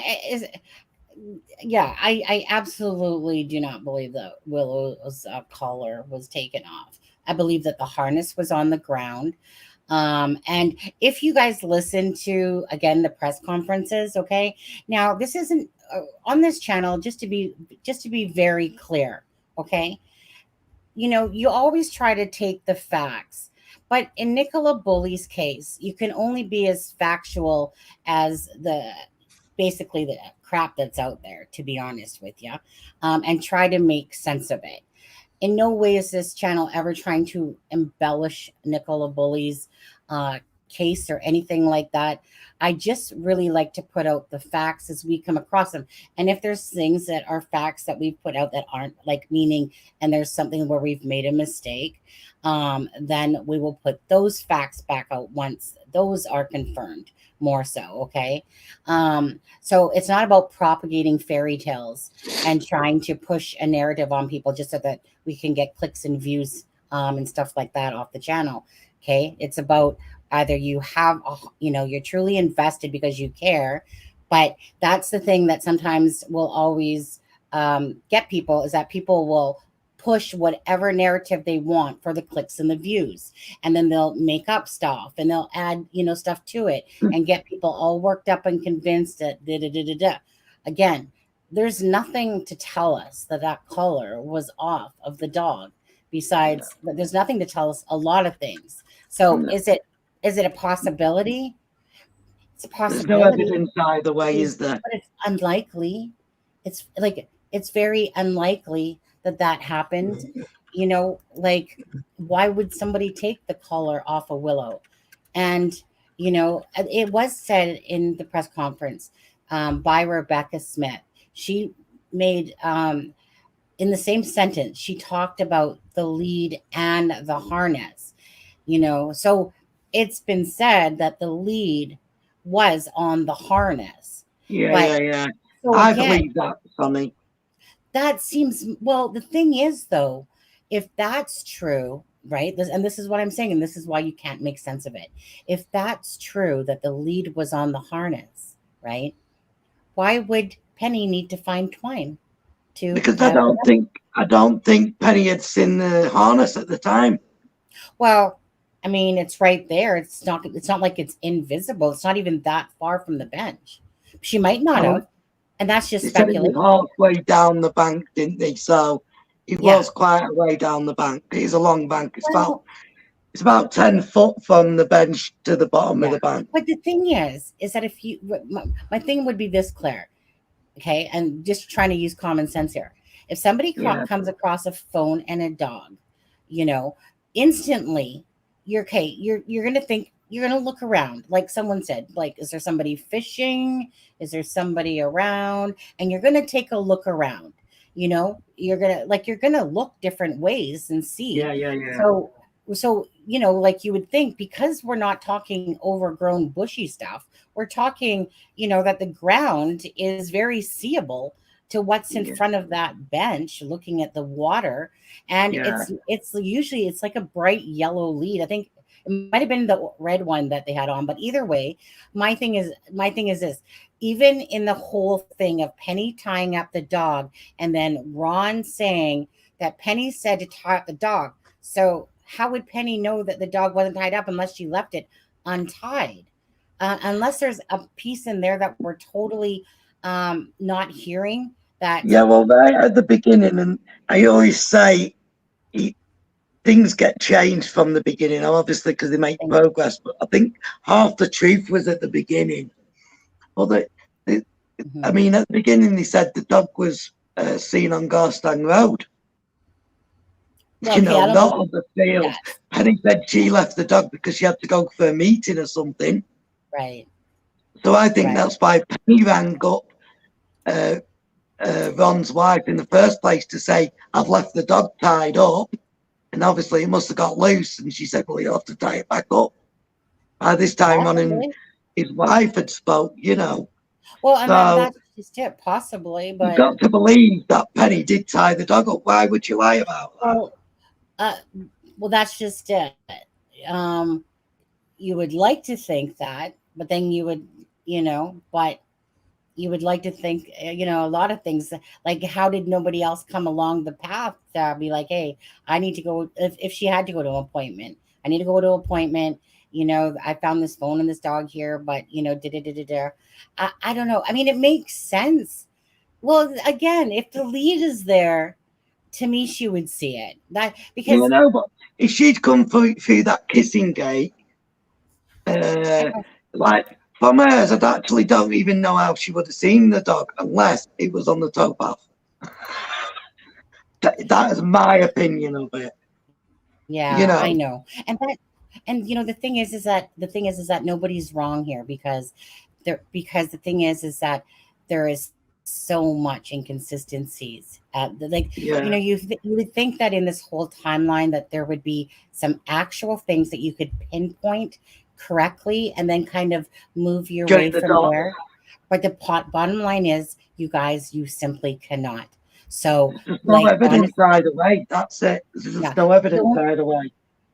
yeah, I absolutely do not believe that Willow's collar was taken off. I believe that the harness was on the ground. And if you guys listen to again the press conferences, okay, now this isn't on this channel. Just to be very clear, okay, you always try to take the facts. But in Nicola Bulley's case, you can only be as factual as basically the crap that's out there, to be honest with you, and try to make sense of it. In no way is this channel ever trying to embellish Nicola Bulley's case or anything like that. I just really like to put out the facts as we come across them. And if there's things that are facts that we've put out that aren't like meaning, and there's something where we've made a mistake, then we will put those facts back out once those are confirmed more so. Okay. So it's not about propagating fairy tales and trying to push a narrative on people just so that we can get clicks and views and stuff like that off the channel. Okay. It's about either you have, you're truly invested because you care. But that's the thing that sometimes will always get people is that people will push whatever narrative they want for the clicks and the views, and then they'll make up stuff and they'll add stuff to it and get people all worked up and convinced that again, there's nothing to tell us that color was off of the dog, besides there's nothing to tell us a lot of things. So is it a possibility? It's a There's no possibility, evidence either way, is there? but it's unlikely. It's very unlikely that happened. Why would somebody take the collar off a willow? And it was said in the press conference by Rebecca Smith. She made in the same sentence, she talked about the lead and the harness. So it's been said that the lead was on the harness. Yeah. So I again, believe that, Tommy. that seems, well, the thing is, though, if that's true, right? This is what I'm saying, and this is why you can't make sense of it. If that's true, that the lead was on the harness, right? Why would Penny need to find Twine to? Because I don't think Penny had seen the harness at the time. Well, I mean, it's right there. It's not like it's invisible. It's not even that far from the bench. She might not have, and that's just They said it speculation. was halfway down the bank, didn't they? So it was quite a way down the bank. It is a long bank. It's about 10 foot from the bench to the bottom of the bank. But the thing is that if you, my thing would be this, Claire, okay, and just trying to use common sense here. If somebody comes across a phone and a dog, instantly you're going to think, you're going to look around, like someone said, like, is there somebody fishing? Is there somebody around? And you're going to take a look around, you're going to look different ways and see. Yeah. So, like you would think, because we're not talking overgrown bushy stuff, we're talking, that the ground is very seeable to what's in front of that bench, looking at the water. And it's usually like a bright yellow lead. I think it might have been the red one that they had on, but either way, my thing is this: even in the whole thing of Penny tying up the dog, and then Ron saying that Penny said to tie up the dog. So how would Penny know that the dog wasn't tied up unless she left it untied? Unless there's a piece in there that we're totally not hearing. That right at the beginning, and I always say things get changed from the beginning, obviously, because they make progress. But I think half the truth was at the beginning. Well, I mean, at the beginning, they said the dog was seen on Garstang Road. Well, not on the field. Yes. Penny said she left the dog because she had to go for a meeting or something. Right. So I think that's why Penny rang up Ron's wife in the first place to say, I've left the dog tied up. And obviously it must have got loose. And she said, well, you'll have to tie it back up. By this time, Ron and his wife had spoke, Well, and that's just it, possibly. But you've got to believe that Penny did tie the dog up. Why would you lie about that? Well, that's just it. You would like to think that, but then you would, but you would like to think, a lot of things, like, how did nobody else come along the path to be like, hey, I need to go, if she had to go to an appointment, I need to go to an appointment, I found this phone and this dog here, but, I don't know. I mean, it makes sense. Well, again, if the lead is there, to me, she would see it. That because but if she'd come through that kissing gate, like, from hers, I actually don't even know how she would have seen the dog unless it was on the towpath. That is my opinion of it. Yeah, I know. And the thing is that nobody's wrong here, because the thing is that there is so much inconsistencies. You would think that in this whole timeline that there would be some actual things that you could pinpoint correctly and then kind of move your way from there. But the bottom line is, you guys, you simply cannot. So there's no evidence either way. That's it. There's no evidence either way.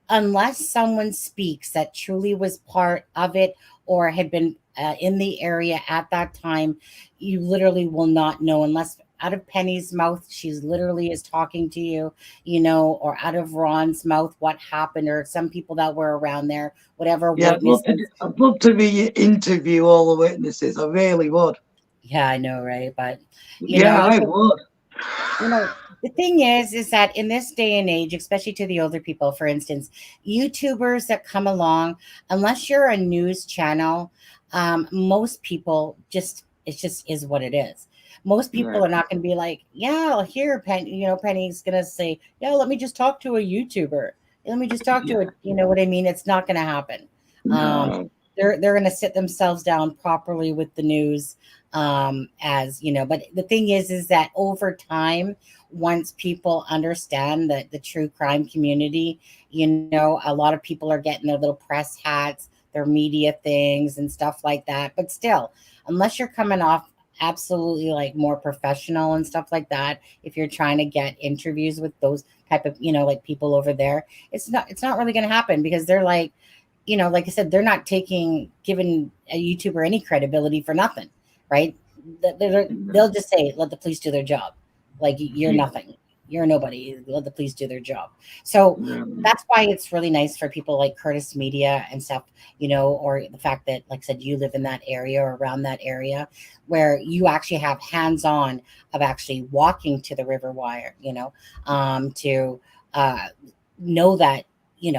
Unless someone speaks that truly was part of it or had been in the area at that time, you literally will not know, unless out of Penny's mouth, she's literally is talking to you, you know, or out of Ron's mouth, what happened, or some people that were around there, whatever Yeah, witnesses. I'd love to interview all the witnesses. I really would. Yeah, I know, right? But you know, Yeah, you I can, would. you know, the thing is that in this day and age, especially to the older people, for instance, YouTubers that come along, unless you're a news channel, most people just, it just is what it is. Most Yeah, people are not going to be like, yeah, here, Penny, you know, Penny's going to say, yeah, let me just talk to a YouTuber. Let me just talk to yeah. a, you know what I mean? It's not going to happen. Um, No. they're going to sit themselves down properly with the news, as you know. But the thing is that over time, once people understand that the true crime community, you know, a lot of people are getting their little press hats, their media things and stuff like that. But still, unless you're coming off absolutely like more professional and stuff like that, if you're trying to get interviews with those type of, you know, like people over there, it's not really going to happen, because they're like, you know, like I said, they're not giving a YouTuber any credibility for nothing, right? They'll just say, let the police do their job. Like, you're Yeah, nothing. You're nobody. Let the police do their job. So yeah. that's why it's really nice for people like Curtis Media and stuff, you know, or the fact that, like I said, you live in that area or around that area where you actually have hands on of actually walking to the river wire, you know, to uh, know that, you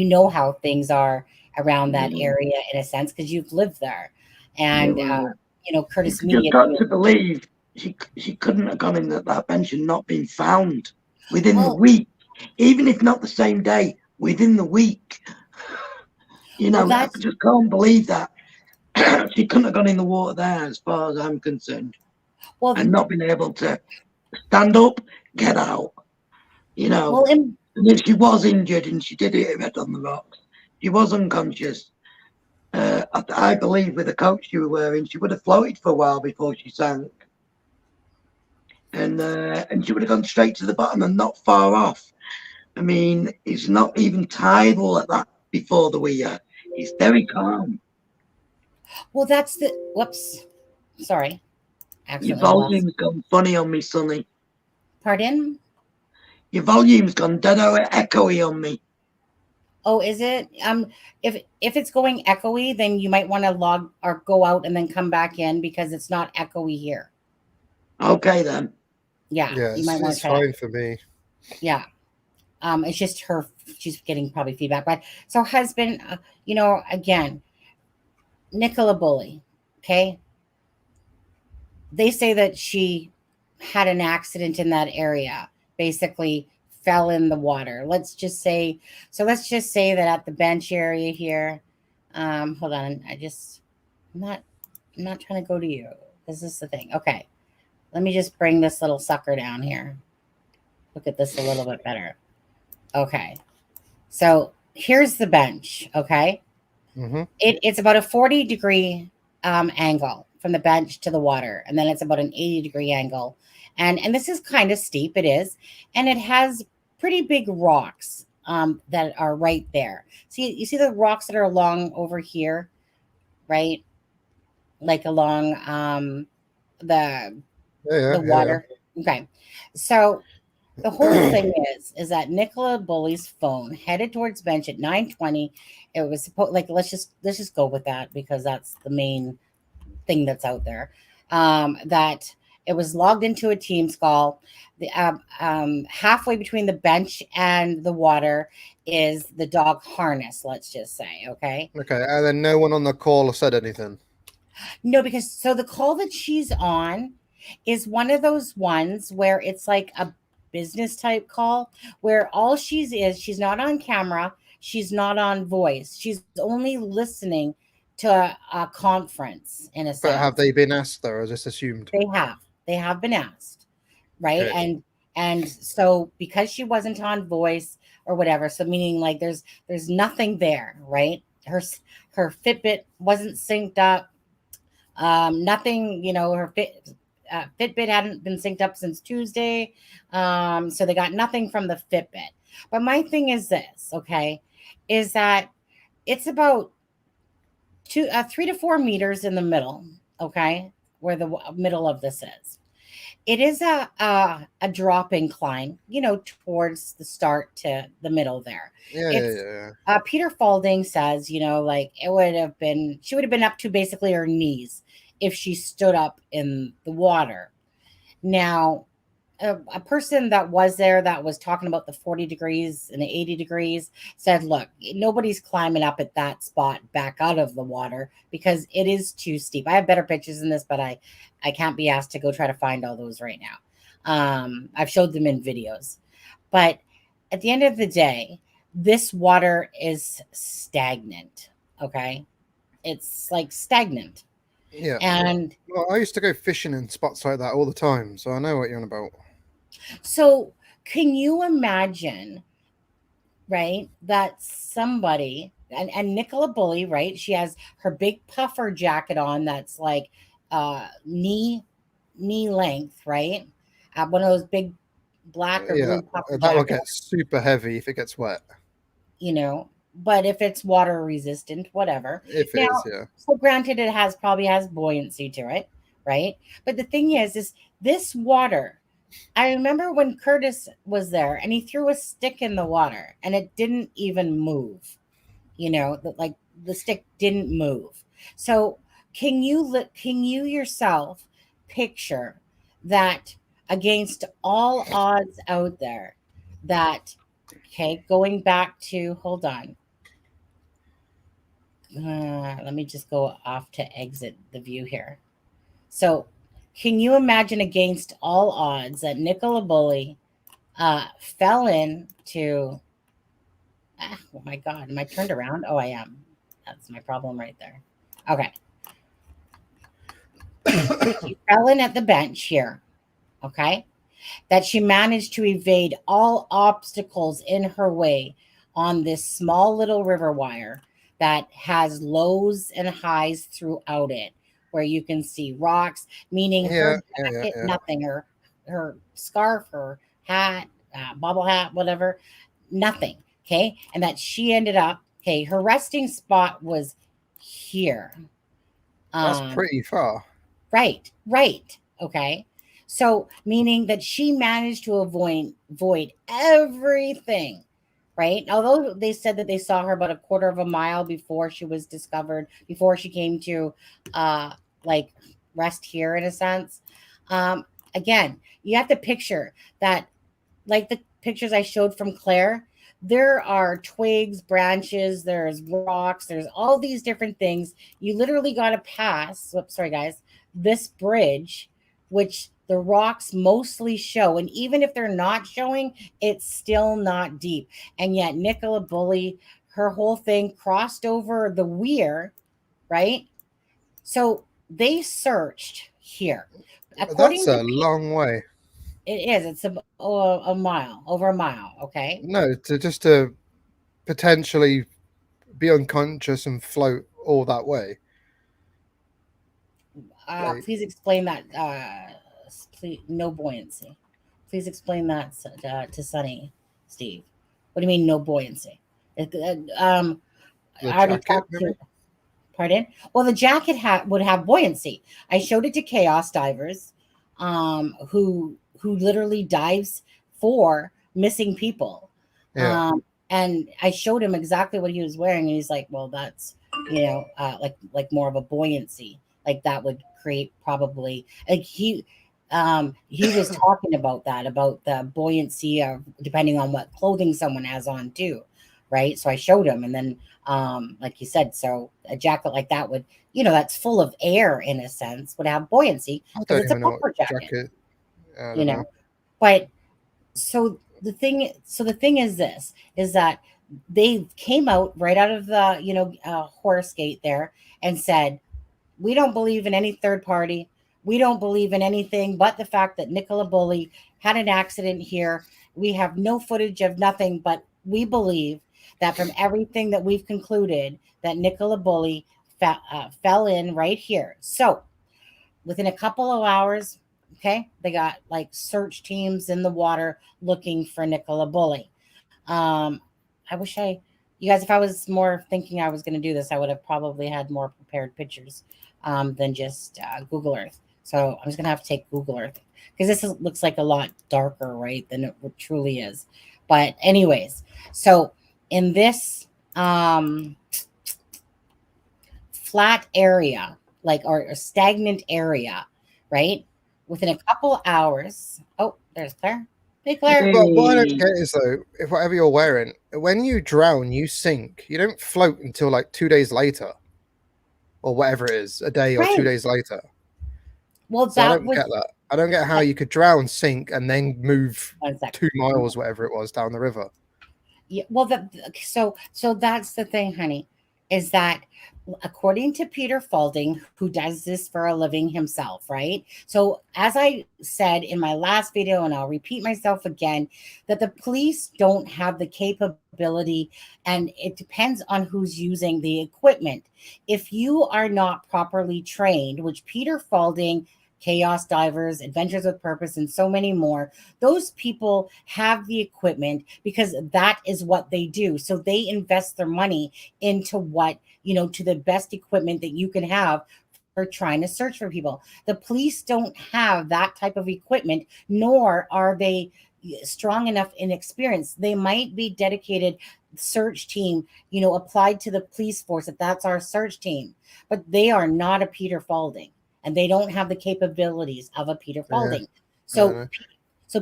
know how things are around that Yeah. area in a sense because you've lived there. Yeah, And, well, you know, you've Curtis just Media got doing, to believe she couldn't have gone in that bench and not been found within the well, week, even if not the same day, within the week. You well, know, I that's, just can't believe that. She couldn't have gone in the water there, as far as I'm concerned, well, and not been able to stand up, get out. You well, know, and if she was injured and she did hit her head on the rocks, she was unconscious. I believe with the coat she was wearing, she would have floated for a while before she sank, and she would have gone straight to the bottom and not far off. I mean, it's not even tidal at that before the weir. It's very calm. well, that's the, whoops, sorry, Your accidentally lost. volume's gone funny on me, Sonny. Pardon? Your volume's gone dead echoey on me. Oh, is it? If it's going echoey, then you might want to log or go out and then come back in because it's not echoey here. Okay then. Yeah, Yeah, you might want to it's try that. fine for me. Yeah. It's just her, she's getting probably feedback. But so husband, you know, again, Nicola Bulley, okay? They say that she had an accident in that area, basically fell in the water. Let's just say that at the bench area here, hold on, I'm not, I'm not trying to go to you. This is the thing. Okay. Let me just bring this little sucker down here. Look at this a little bit better. Okay. So here's the bench. Okay. Hmm. It's about a 40-degree angle from the bench to the water, and then it's about an 80-degree angle. And this is kind of steep, it is, and it has pretty big rocks that are right there. See, you see the rocks that are along over here, right? Like along the Yeah, yeah, the yeah, yeah. water. Okay, so the whole thing is that Nicola Bulley's phone headed towards bench at 9:20. It was supposed, like, let's just go with that because that's the main thing that's out there. That it was logged into a Teams call. The halfway between the bench and the water is the dog harness. Let's just say, okay. Okay, and then no one on the call said anything. No, because so the call that she's on is one of those ones where it's like a business type call where all she's not on camera, she's not on voice. She's only listening to a conference in a But have sense. they been asked though, or is this assumed? They have. They have been asked, right? Okay. And so because she wasn't on voice or whatever, so meaning like there's nothing there, right? Her Fitbit wasn't synced up, nothing, you know, her Fitbit hadn't been synced up since Tuesday. So they got nothing from the Fitbit. But my thing is this, okay, is that it's about 3 to 4 meters in the middle, okay, where the middle of this is. It is a drop incline, towards the start to the middle there. Yeah, yeah, It's yeah. Peter Falding says, like it would have been, she would have been up to basically her knees if she stood up in the water. Now, a person that was there that was talking about the 40 degrees and the 80 degrees said, look, nobody's climbing up at that spot back out of the water because it is too steep. I have better pictures than this, but I can't be asked to go try to find all those right now. I've showed them in videos, but at the end of the day, this water is stagnant. Okay. It's like stagnant. Yeah. And Well, I used to go fishing in spots like that all the time, so I know what you're on about. so can you imagine, right, that somebody and Nicola Bulley, right? She has her big puffer jacket on that's like knee length, right? One of those big black or Yeah, blue puffer that will jackets, get super heavy if it gets wet. but if it's water resistant, whatever. If it Now, is, yeah. so granted, it probably has buoyancy to it, right? But the thing is this water. I remember when Curtis was there and he threw a stick in the water and it didn't even move. Like the stick didn't move. So can you yourself picture that against all odds out there that, okay, going back to, hold on. Let me just go off to exit the view here. So can you imagine against all odds that Nicola Bulley fell into, oh my God, am I turned around? Oh, I am. That's my problem right there. Okay. She fell in at the bench here. Okay. That she managed to evade all obstacles in her way on this small little river wire that has lows and highs throughout it, where you can see rocks, meaning Yeah, her yeah, yeah, jacket, yeah. nothing, her scarf, her hat, bobble hat, whatever, nothing. Okay. And that she ended up, okay, her resting spot was here. That's Um, pretty far. right. Okay. So meaning that she managed to avoid everything, right? Although they said that they saw her about a quarter of a mile before she was discovered, before she came to like rest here in a sense. Again, you have to picture that, like the pictures I showed from Clare, there are twigs, branches, there's rocks, there's all these different things. You literally got to pass, oops, sorry guys, this bridge, which the rocks mostly show. And even if they're not showing, it's still not deep. And yet Nicola Bulley, her whole thing crossed over the weir, right? So they searched here. That's According to a long way. it is. It's a mile, over a mile. Okay. No, to potentially be unconscious and float all that way. Like, Please explain that. Please, no buoyancy. Please explain that to Sunny, Steve. What do you mean no buoyancy? the I already jacket, talked to. maybe? Pardon? Well, the jacket would have buoyancy. I showed it to chaos divers, who literally dives for missing people. Yeah. And I showed him exactly what he was wearing, and he's like, "Well, that's like more of a buoyancy, like that would create probably like he was talking about that, about the buoyancy of depending on what clothing someone has on too, right? So I showed him, and then like you said, so a jacket like that would, that's full of air in a sense, would have buoyancy I because don't it's a even know what puffer jacket, jacket. I you don't know. know. But so the thing is this, is that they came out right out of the horse gate there and said, we don't believe in any third party. We don't believe in anything but the fact that Nicola Bulley had an accident here. We have no footage of nothing, but we believe that from everything that we've concluded that Nicola Bulley fell in right here. So within a couple of hours, okay, they got like search teams in the water looking for Nicola Bulley. I wish you guys, if I was more thinking I was going to do this, I would have probably had more prepared pictures than just Google Earth. So I'm just gonna have to take Google Earth because looks like a lot darker, right, than it truly is. But anyways, so in this flat area, like or a stagnant area, right, within a couple hours. Oh, there's Claire. Hey, Claire. But what I don't Hey. get is though, if whatever you're wearing, when you drown, you sink. You don't float until like 2 days later, or whatever it is, a day or Right. 2 days later. Well, So I that don't was get that. I don't get how you could drown, sink, and then move 1 second. 2 miles, whatever it was, down the river. Yeah, well, so that's the thing, honey, is that according to Peter Falding, who does this for a living himself, right? So as I said in my last video, and I'll repeat myself again, that the police don't have the capability, and it depends on who's using the equipment. If you are not properly trained, which Peter Falding, Chaos Divers, Adventures with Purpose, and so many more, those people have the equipment because that is what they do. So they invest their money into what, to the best equipment that you can have for trying to search for people. The police don't have that type of equipment, nor are they strong enough in experience. They might be dedicated search team, applied to the police force, if that's our search team, but they are not a Peter Falding. And they don't have the capabilities of a Peter Falding. So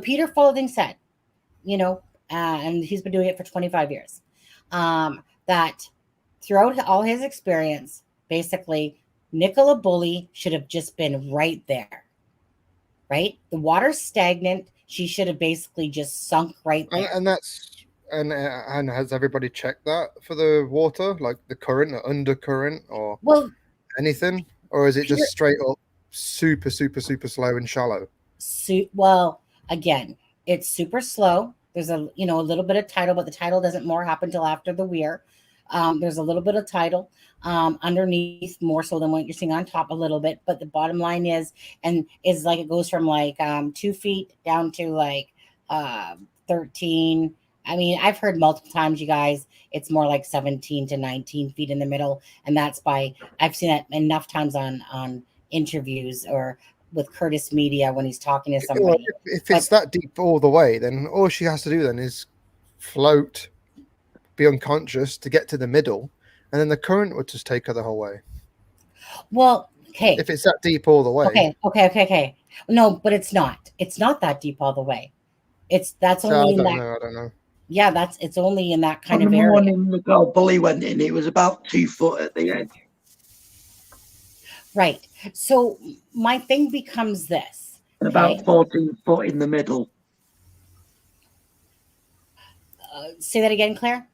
Peter Falding said, and he's been doing it for 25 years, that throughout all his experience, basically, Nicola Bulley should have just been right there, right? The water's stagnant. She should have basically just sunk right there. And has everybody checked that for the water, like the current or undercurrent or anything? Or is it just straight up super, super, super slow and shallow? Well, again, it's super slow. There's a little bit of tidal, but the tidal doesn't more happen till after the weir. There's a little bit of tidal underneath, more so than what you're seeing on top a little bit. But the bottom line is like it goes from like 2 feet down to like 13. I mean, I've heard multiple times, you guys, it's more like 17 to 19 feet in the middle. And that's I've seen that enough times on interviews or with Curtis Media when he's talking to somebody. Well, if it's that deep all the way, then all she has to do then is float, be unconscious to get to the middle, and then the current would just take her the whole way. Well, okay. If it's that deep all the way. Okay. No, but it's not. It's not that deep all the way. That's only in that. I don't know. Yeah, it's only in that kind of area. area. When Nicola Bulley went in, it was about 2 foot at the edge. Right. So my thing becomes this. And about 14 foot in the middle. Say that again, Claire?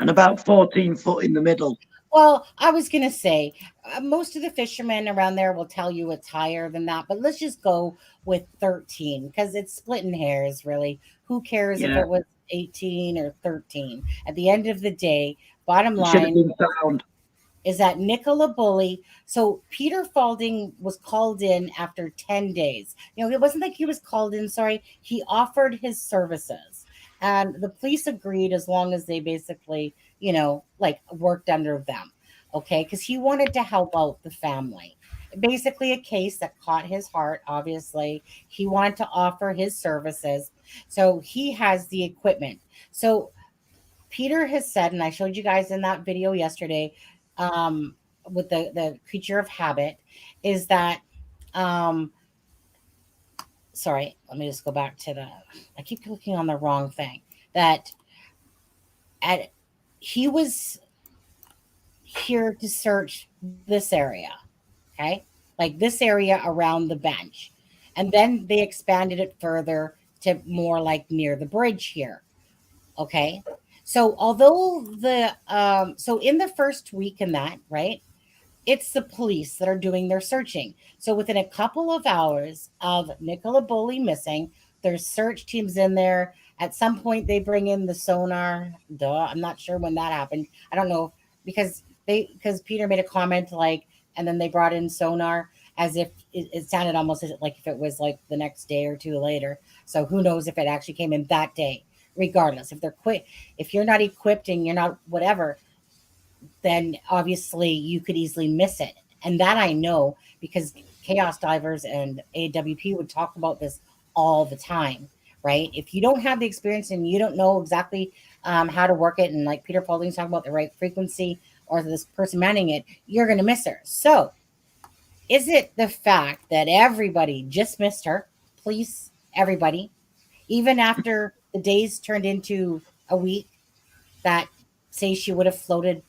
And about 14 foot in the middle. Well, I was going to say, most of the fishermen around there will tell you it's higher than that, but let's just go with 13 because it's splitting hairs, really. Who cares if it was 18 or 13? At the end of the day, bottom line is that Nicola Bulley. So Peter Falding was called in after 10 days. It wasn't like he was called in, sorry. He offered his services. And the police agreed as long as they basically, like worked under them. Okay. Because he wanted to help out the family. Basically a case that caught his heart, obviously. He wanted to offer his services. So he has the equipment. So Peter has said, and I showed you guys in that video yesterday, with the creature of habit, is that sorry, let me just go back to I keep clicking on the wrong thing. That he was here to search this area, okay? Like this area around the bench. And then they expanded it further to more like near the bridge here, okay? So although so in the first week in that, right, it's the police that are doing their searching. So within a couple of hours of Nicola Bulley missing, there's search teams in there. At some point, they bring in the sonar. I'm not sure when that happened. I don't know because Peter made a comment like, and then they brought in sonar as if it sounded almost like if it was like the next day or two later. So who knows if it actually came in that day. Regardless, if you're not equipped and you're not whatever, then obviously you could easily miss it. And that I know because chaos divers and AWP would talk about this all the time, right? If you don't have the experience and you don't know exactly how to work it, and like Peter Paulding's talking about the right frequency or this person manning it, you're going to miss her. So is it the fact that everybody just missed her? Please, everybody, even after the days turned into a week, that say she would have floated,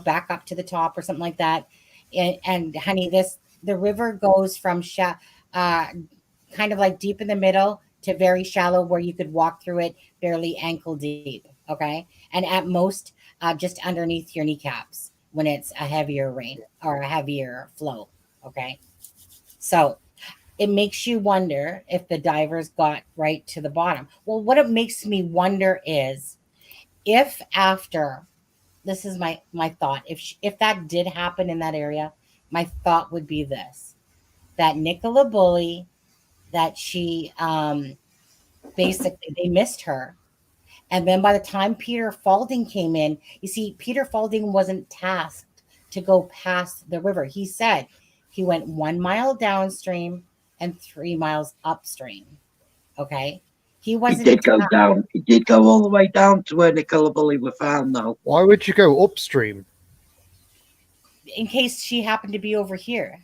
back up to the top or something like that. And honey, the river goes from uh, kind of like deep in the middle to very shallow where you could walk through it barely ankle deep. Okay. And at most, just underneath your kneecaps when it's a heavier rain or a heavier flow. Okay. So it makes you wonder if the divers got right to the bottom. Well, what it makes me wonder is if after, this is my thought, if that did happen in that area, my thought would be this: that Nicola Bulley, that she basically they missed her, and then by the time Peter Falding came in, you see, Peter Falding wasn't tasked to go past the river. He said he went 1 mile downstream and 3 miles upstream. Okay. He He wasn't did go tasked down. He did go all the way down to where Nicola Bulley were found, though. Why would you go upstream? in case she happened to be over here.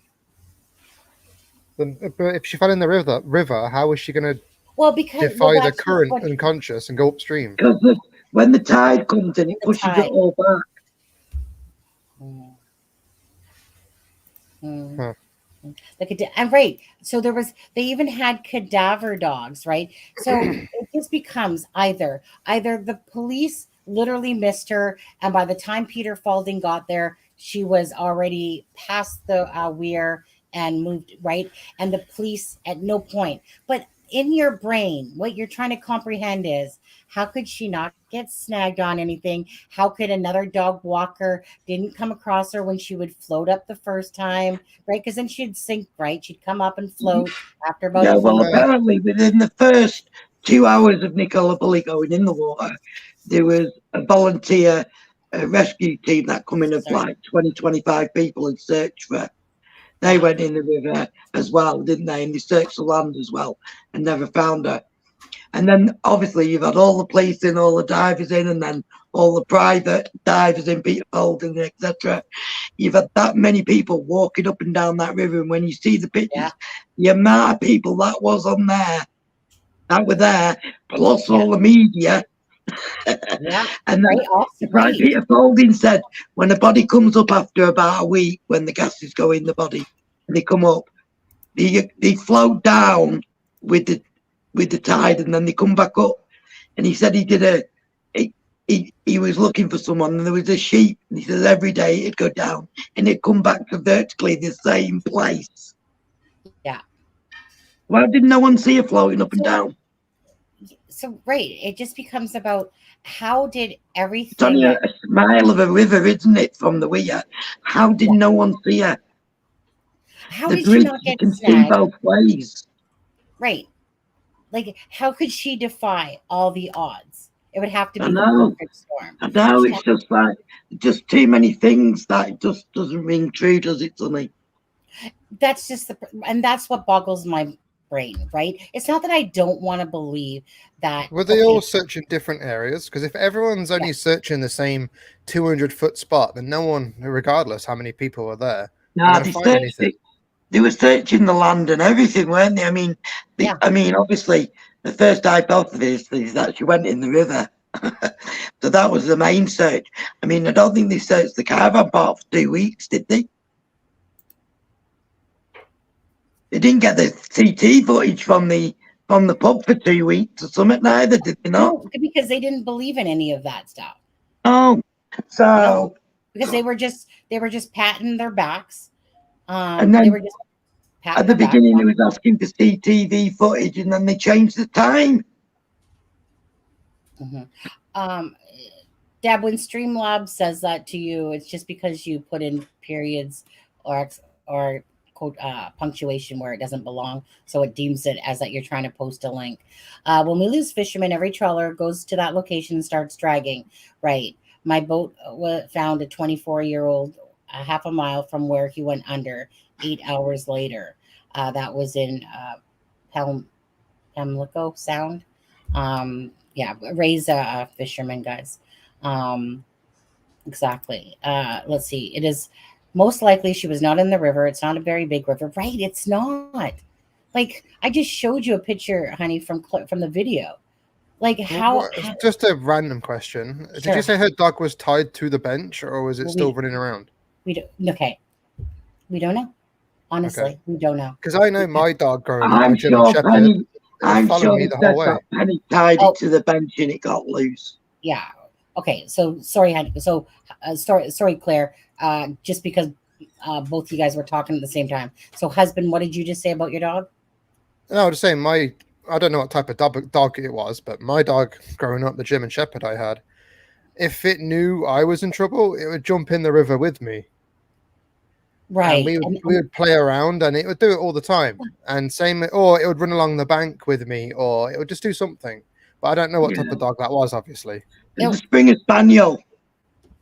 Then, but if she fell in the river, how was she going to Well, because defy the that's current what unconscious and go upstream? Because when the tide comes in, it the pushes it tide. all back. Mm. Mm. Huh. And right, so they even had cadaver dogs, right? So it just becomes either the police literally missed her, and by the time Peter Falding got there, she was already past the weir and moved, right, and the police at no point. But in your brain, what you're trying to comprehend is, how could she not get snagged on anything? How could another dog walker didn't come across her when she would float up the first time? Right, because then she'd sink, right? She'd come up and float after about Yeah, a well, week. apparently within the first 2 hours of Nicola Bulley going in the water, there was a volunteer rescue team that come in of Sorry. like 20, 25 people and searched for her. They went in the river as well, didn't they? And they searched the land as well and never found her. And then obviously you've had all the police in, all the divers in, and then all the private divers in, Peter Falding, etc. You've had that many people walking up and down that river, and when you see the pictures, Yeah. the amount of people that was on there, that were there, plus Yeah. all the media. Yeah. And then, Right. Also, like right. Peter Falding said, when a body comes up after about a week, when the gases go in the body, and they come up, they float down with the tide, and then they come back up. And he said he did he was looking for someone, and there was a sheep, and he says every day it'd go down and it'd come back to virtually the same place. Yeah. Why did no one see her floating up and So, down? right. It just becomes about, how did It's everything only that, a mile of a river, isn't it, from the weir? How did yeah, no one see her? how The did she bridge, not you get can see snagged? both ways. Right. Like, how could she defy all the odds? It would have to I be the know. perfect storm. I know. She'd It's have, just like just too many things that it just doesn't ring true, does it, Sonny? that's just and that's what boggles my brain, right? It's not that I don't want to believe that, Were they all okay, searching different areas? Because if everyone's yeah, only searching the same 200-foot spot, then no one, regardless how many people are there, are Nah, going to they find searched anything. it. They were searching the land and everything, weren't they? I mean, yeah. obviously, the first hypothesis is that she went in the river. So that was the main search. I mean, I don't think they searched the caravan park for 2 weeks, did they? They didn't get the CT footage from the pub for 2 weeks or something neither, did they not? No, because they didn't believe in any of that stuff. Oh, No, so because they were just patting their backs. and They then were just patting at the their backs. beginning, they was asking for CTV footage, and then they changed the time. Mhm. Um, Deb, when Streamlabs says that to you, it's just because you put in periods or quote punctuation where it doesn't belong, so it deems it as that you're trying to post a link. When we lose fishermen, every trawler goes to that location and starts dragging. Right, my boat found a 24-year-old a half a mile from where he went under 8 hours later. that was in Pamlico Sound. Yeah, Ray's a fisherman, guys. Um, exactly. Let's see. It is most likely she was not in the river. It's not a very big river, right? It's not. Like I just showed you a picture, honey, from the video. Like Just a random question. Did you Sure. say her dog was tied to the bench, or was it Well, still running around? we don't. Okay, we don't know. Okay. Honestly, we don't know. Because I know my dog growing up, I'm a German sure Shepherd, Penny. it would I'm follow sure me they the said whole way. that Penny tied it Oh, to the bench and it got loose. yeah. Okay. So sorry, honey. So sorry, Claire. Just because both you guys were talking at the same time. So, husband, what did you just say about your dog? No, I was saying I don't know what type of dog it was, but my dog growing up, the German Shepherd I had, if it knew I was in trouble, it would jump in the river with me. And Right. we would play around, and it would do it all the time. And same, or it would run along the bank with me, or it would just do something. But I don't know what Yeah. type of dog that was, obviously. It was a Springer Spaniel,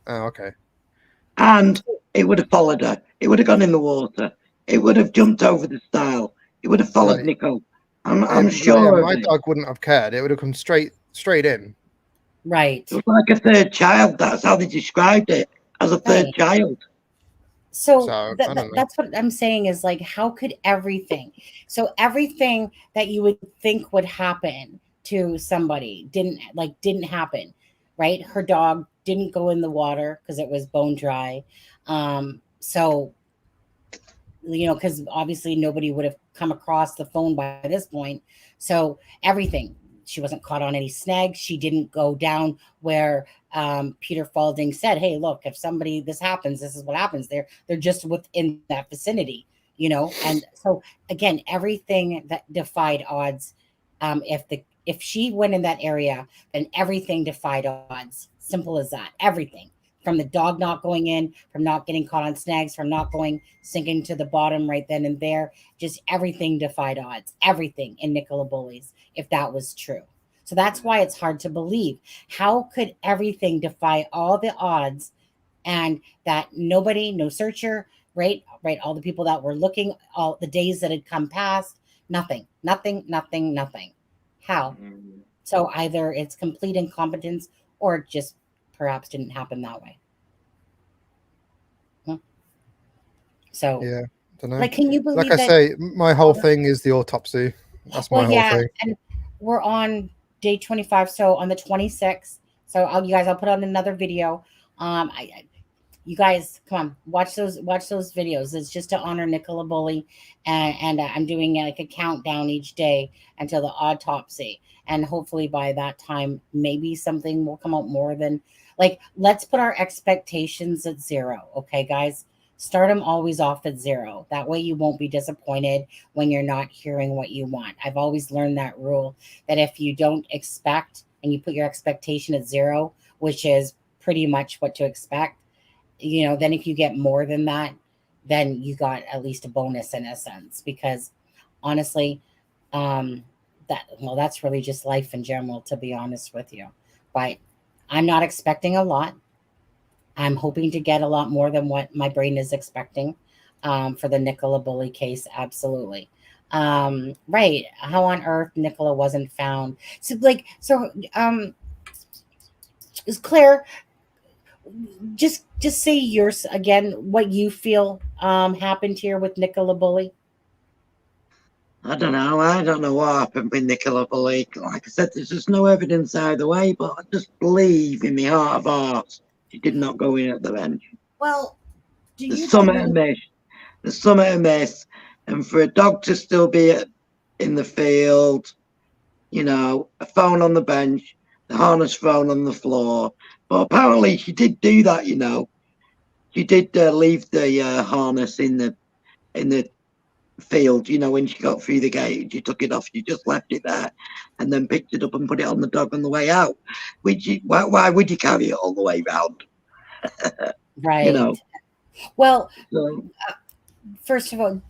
Oh, okay. and it would have followed her. It would have gone in the water. It would have jumped over the stile. It would have followed Nicole. I'm sure Yeah, of my it. dog wouldn't have cared. It would have come straight in. Right. It was like a third child. That's how they described it, as a third Right. child. So I don't know. that's what I'm saying is like, how could everything, so everything that you would think would happen to somebody didn't happen, right? Her dog didn't go in the water because it was bone dry. So, because obviously nobody would have come across the phone by this point. So everything, she wasn't caught on any snags. She didn't go down where Peter Falding said, "Hey, look, if somebody this happens, this is what happens." They're just within that vicinity, And so again, everything that defied odds. If she went in that area, then everything defied odds. Simple as that. Everything from the dog not going in, from not getting caught on snags, from not going sinking to the bottom right then and there. Just everything defied odds. Everything in Nicola Bulley's, if that was true. So that's why it's hard to believe. How could everything defy all the odds, and that nobody, no searcher, right, all the people that were looking, all the days that had come past, nothing, nothing, nothing, nothing. How? So either it's complete incompetence or it just perhaps didn't happen that way. So, Yeah, don't know. like, can you Like believe I that? say, my whole thing is the autopsy. That's my Well, whole yeah, thing. and we're on day 25, so on the 26th. So you guys, I'll put on another video. You guys, come on, watch those videos. It's just to honor Nicola Bulley, and I'm doing like a countdown each day until the autopsy, and hopefully by that time, maybe something will come out more than like. Let's put our expectations at zero, okay, guys. Start them always off at zero. That way, you won't be disappointed when you're not hearing what you want. I've always learned that rule that if you don't expect and you put your expectation at zero, which is pretty much what to expect, then if you get more than that, then you got at least a bonus in a sense. Because honestly, that's really just life in general, to be honest with you. But I'm not expecting a lot. I'm hoping to get a lot more than what my brain is expecting for the Nicola Bulley case. Absolutely. Right. How on earth Nicola wasn't found? Is Claire, just say yours again, what you feel happened here with Nicola Bulley. I don't know what happened with Nicola Bulley. Like I said, there's just no evidence either way, but I just believe in my heart of hearts she did not go in at the bench. Well, There's something a miss. And for a dog to still be in the field, a phone on the bench, the harness phone on the floor. But apparently she did do that, She did leave the harness in the field, when she got through the gate. She took it off. She just left it there and then picked it up and put it on the dog on the way out. Why would you carry it all the way round? Right. Well, So, first of all,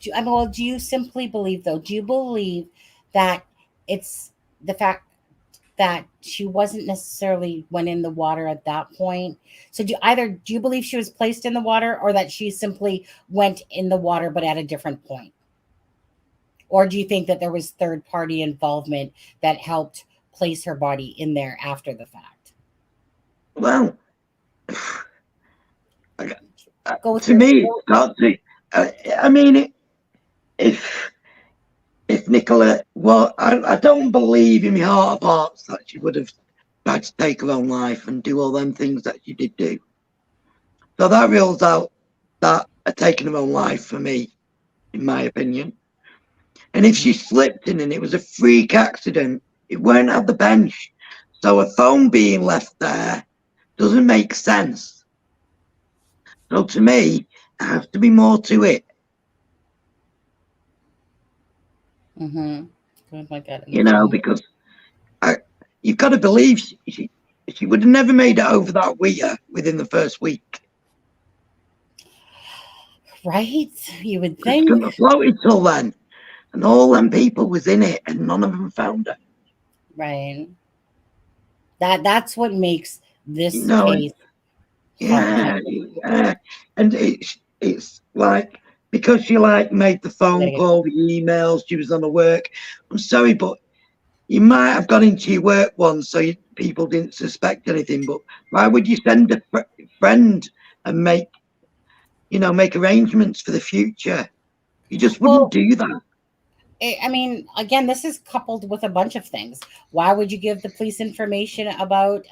do you simply believe, though? Do you believe that it's the fact that she wasn't necessarily went in the water at that point? So do you believe she was placed in the water, or that she simply went in the water but at a different point? Or do you think that there was third party involvement that helped place her body in there after the fact? Well, Go to through. me, it's got to. I mean, if Nicola, well, I don't believe in my heart of hearts that she would have tried to take her own life and do all them things that she did do. So that rules out that taking her own life for me, in my opinion. And if she slipped in and it was a freak accident, it weren't at the bench. So a phone being left there doesn't make sense. So to me, there has to be more to it. Mm-hmm. Oh my God. You know, because you've got to believe she would have never made it over that weir within the first week. Right? You would She think. couldn't have floated till then. And all them people was in it and none of them found her. Right. That's what makes You this know, case hard. yeah. And it's like, because she like made the phone call, the emails, she was on her work. I'm sorry, but you might have got into your work once so people didn't suspect anything, but why would you send a friend and make arrangements for the future? You just wouldn't do that. I mean, again, this is coupled with a bunch of things. Why would you give the police information about,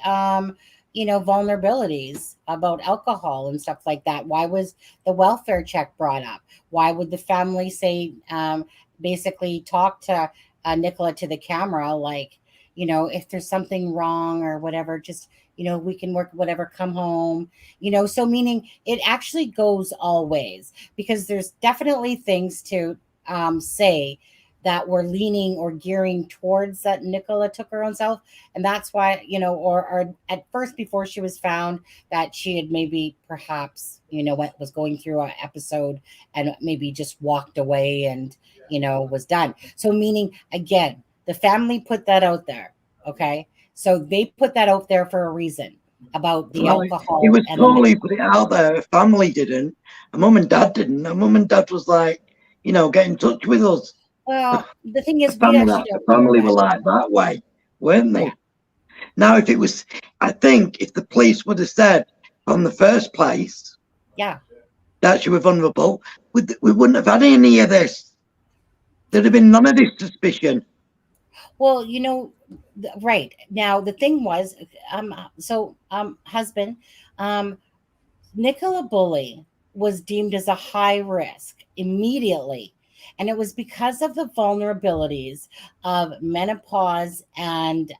vulnerabilities, about alcohol and stuff like that? Why was the welfare check brought up? Why would the family say, basically talk to Nicola to the camera, like, if there's something wrong or whatever, just, we can work whatever, come home, so meaning it actually goes all ways, because there's definitely things to say that were leaning or gearing towards that Nicola took her own self. And that's why, or at first, before she was found, that she had maybe perhaps, what was going through an episode and maybe just walked away and, was done. So meaning, again, the family put that out there. Okay. So they put that out there for a reason about the alcohol. It was totally put it out there. Her family didn't. Her mum and dad didn't. Her mum and dad was like, get in touch with us. Well, the thing is, the family were like that way, weren't they? Yeah. Now, I think if the police would have said from the first place, that she was vulnerable, we wouldn't have had any of this. There'd have been none of this suspicion. Well, right now the thing was, husband, Nicola Bulley was deemed as a high risk immediately. And it was because of the vulnerabilities of menopause and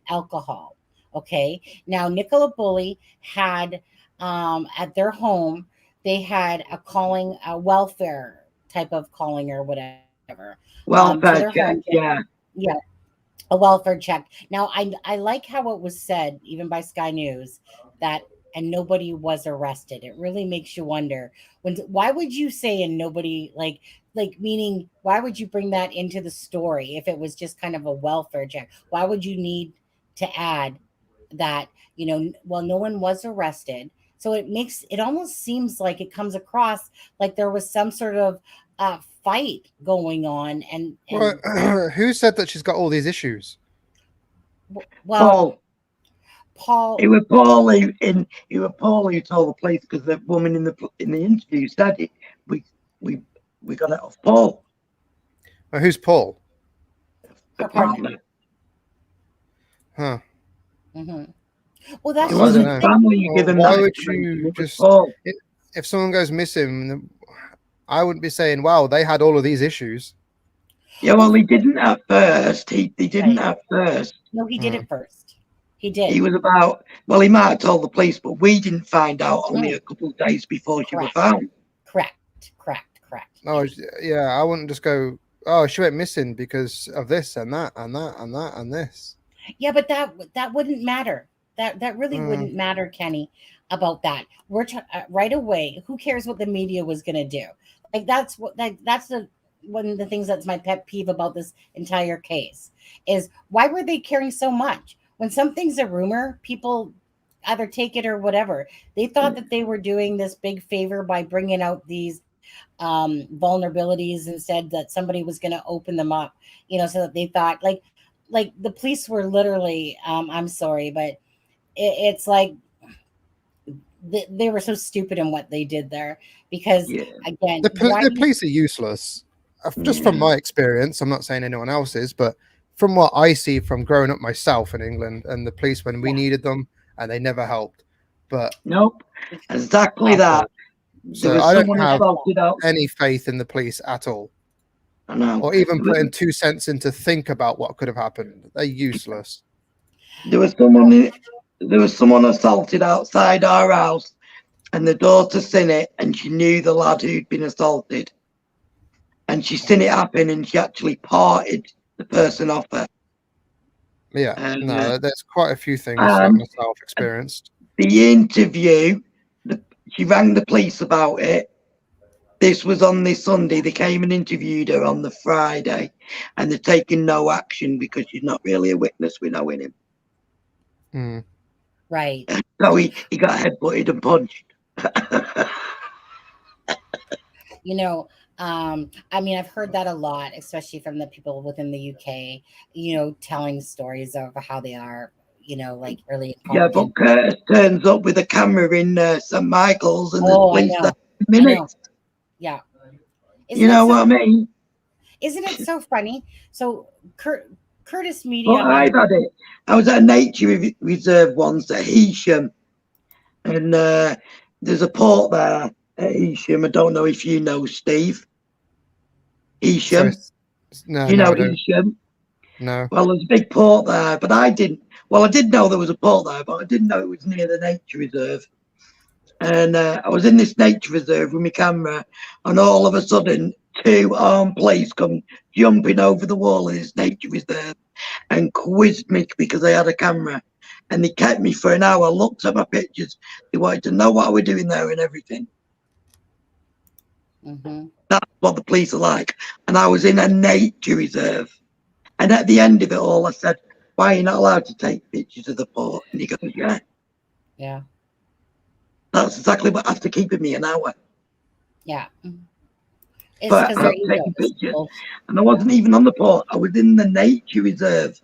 alcohol. Okay. Now, Nicola Bulley had, at their home, they had a welfare type of calling or whatever. Welfare check, yeah. Yeah. A welfare check. Now, I like how it was said, even by Sky News, that and nobody was arrested. It really makes you wonder, why would you say and nobody, like meaning, why would you bring that into the story if it was just kind of a welfare check? Why would you need to add that, well, no one was arrested? So it almost seems like it comes across like there was some sort of fight going on. And well, who said that she's got all these issues? Well, Paul. It was Paul who told the police, because the woman in the interview said it. We got it off Paul. Well, who's Paul? Her partner. Huh. Mm-hmm. Well, that's just the family. You give them why would you just? If someone goes missing, I wouldn't be saying, "Wow, they had all of these issues." Yeah, well, he didn't at first. He didn't at first. No, he did at first. He did. He was about. Well, he might have told the police, but we didn't find out only a couple of days before she was found. Correct. Oh, yeah. I wouldn't just go, "Oh, she went missing because of this and that and that and that and this." Yeah, but that wouldn't matter. That really wouldn't matter, Kenny, about that. We're right away. Who cares what the media was going to do? Like that's one of the things that's my pet peeve about this entire case is, why were they caring so much? When something's a rumor, people either take it or whatever. They thought that they were doing this big favor by bringing out these vulnerabilities and said that somebody was going to open them up, so that they thought like the police were literally, I'm sorry, but it's like they were so stupid in what they did there, because Yeah. again, The police are useless. Just from my experience, I'm not saying anyone else's, but from what I see from growing up myself in England, and the police when we needed them, and they never helped. But Nope. Exactly at that. all. There So was I don't someone have assaulted out. any faith in the police at all, I know. or even putting 2 cents in to think about what could have happened. They're useless. There was someone assaulted outside our house, and the daughter seen it, and she knew the lad who'd been assaulted, and she seen it happen, and she actually parted the person off her. Yeah, no, there's quite a few things that And myself experienced. the interview, she rang the police about it. This was on this Sunday. They came and interviewed her on the Friday, and they're taking no action because she's not really a witness. We know him. Right. So he got headbutted and punched. I mean, I've heard that a lot, especially from the people within the UK, telling stories of how they are, like really Yeah, but incompetent. Curtis turns up with a camera in St. Michael's, and there's Oh, I police there know. in I know. minutes. Yeah. You know what I mean? Isn't it so funny? So Curtis But Media, I've had it. I was at a nature reserve once at Heysham, and there's a port there at Heysham. I don't know if you know, Steve. So Heysham. no, You no, know I don't. Heysham? No. Well, there's a big port there, but I didn't. Well, I did know there was a port there, but I didn't know it was near the nature reserve. And I was in this nature reserve with my camera, and all of a sudden, two armed police come jumping over the wall of this nature reserve and quizzed me because I had a camera. And they kept me for an hour, looked at my pictures. They wanted to know what I was doing there and everything. That's what the police are like. And I was in a nature reserve. And at the end of it all, I said, "Why are you not allowed to take pictures of the port?" And he goes, "Yeah." Yeah. That's exactly what after keeping me an hour. Yeah. It's But because I they're was taking egos. pictures. And I wasn't even on the port. I was in the nature reserve.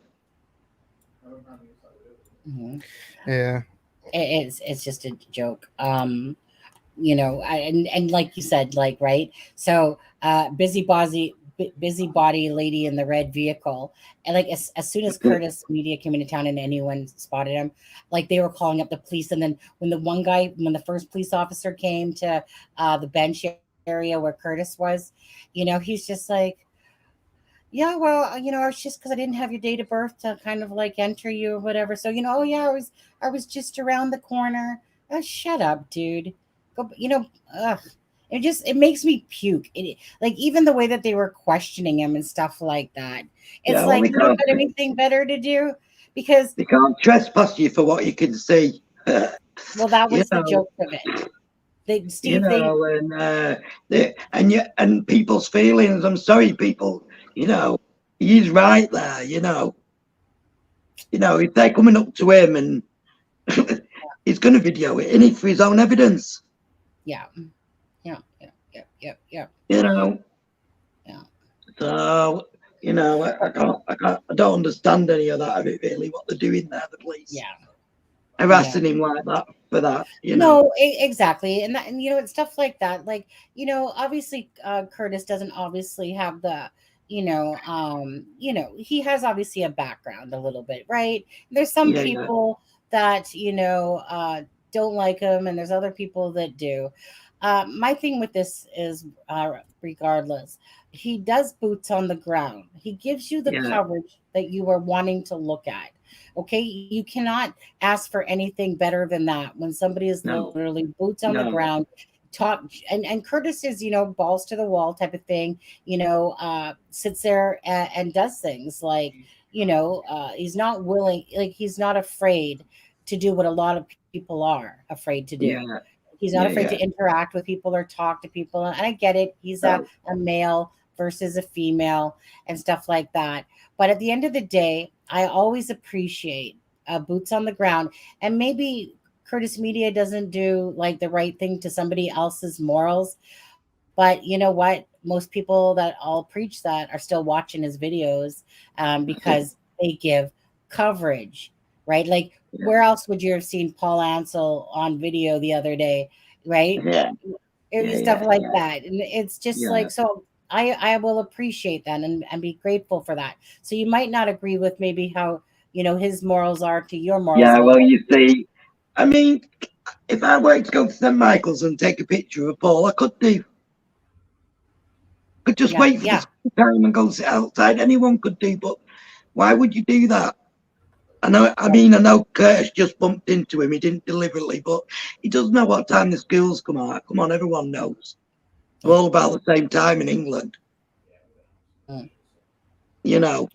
Yeah. It's just a joke. And like you said, like, right. So busybody lady in the red vehicle, and like as soon as Curtis Media came into town and anyone spotted him, like they were calling up the police. And then when the first police officer came to the bench area where Curtis was, he's just like, yeah, well, I was just, because I didn't have your date of birth to kind of like enter you or whatever. So, oh yeah, I was just around the corner. Oh, shut up, dude. Go, ugh. It makes me puke. Like, even the way that they were questioning him and stuff like that. It's Yeah, well, like, you don't got anything better to do, because they can't trespass you for what you can see. well, that was the joke of it. And people's feelings. I'm sorry, people. He's right there. If they're coming up to him and he's going to video it, innit, for his own evidence. Yeah. Yeah. Yeah. So I don't understand any of that of it really. What they're doing there, the police. Yeah. Harassing him like that for that. No, exactly. And that, and it's stuff like that. Like, obviously Curtis doesn't obviously have the, he has obviously a background a little bit, right? There's some people that, don't like him, and there's other people that do. My thing with this is, regardless, he does boots on the ground. He gives you the coverage that you are wanting to look at. Okay, you cannot ask for anything better than that when somebody is literally boots on the ground, talk. And Curtis is, balls to the wall type of thing. Sits there and does things like, he's not willing, like he's not afraid to do what a lot of people are afraid to do. Yeah. He's not afraid to interact with people or talk to people. And I get it. He's a male versus a female and stuff like that. But at the end of the day, I always appreciate boots on the ground. And maybe Curtis Media doesn't do like the right thing to somebody else's morals. But you know what? Most people that all preach that are still watching his videos because they give coverage, right? Like, Yeah, where else would you have seen Paul Ansel on video the other day, right? yeah, It yeah, was stuff yeah, like yeah. that, and it's just Yeah. like, so I will appreciate that and be grateful for that. So you might not agree with maybe how his morals are to your morals, Yeah, and well, you see, I mean, if I were to go to St. Michael's and take a picture of Paul, I could do. Could just yeah, wait for the yeah. school time and go sit outside. Anyone could do, but why would you do that? I know. I mean, I know Curtis just bumped into him. He didn't deliberately, but he does know what time the schools come out. Come on, everyone knows. They're all about the same time in England, Mm, you know.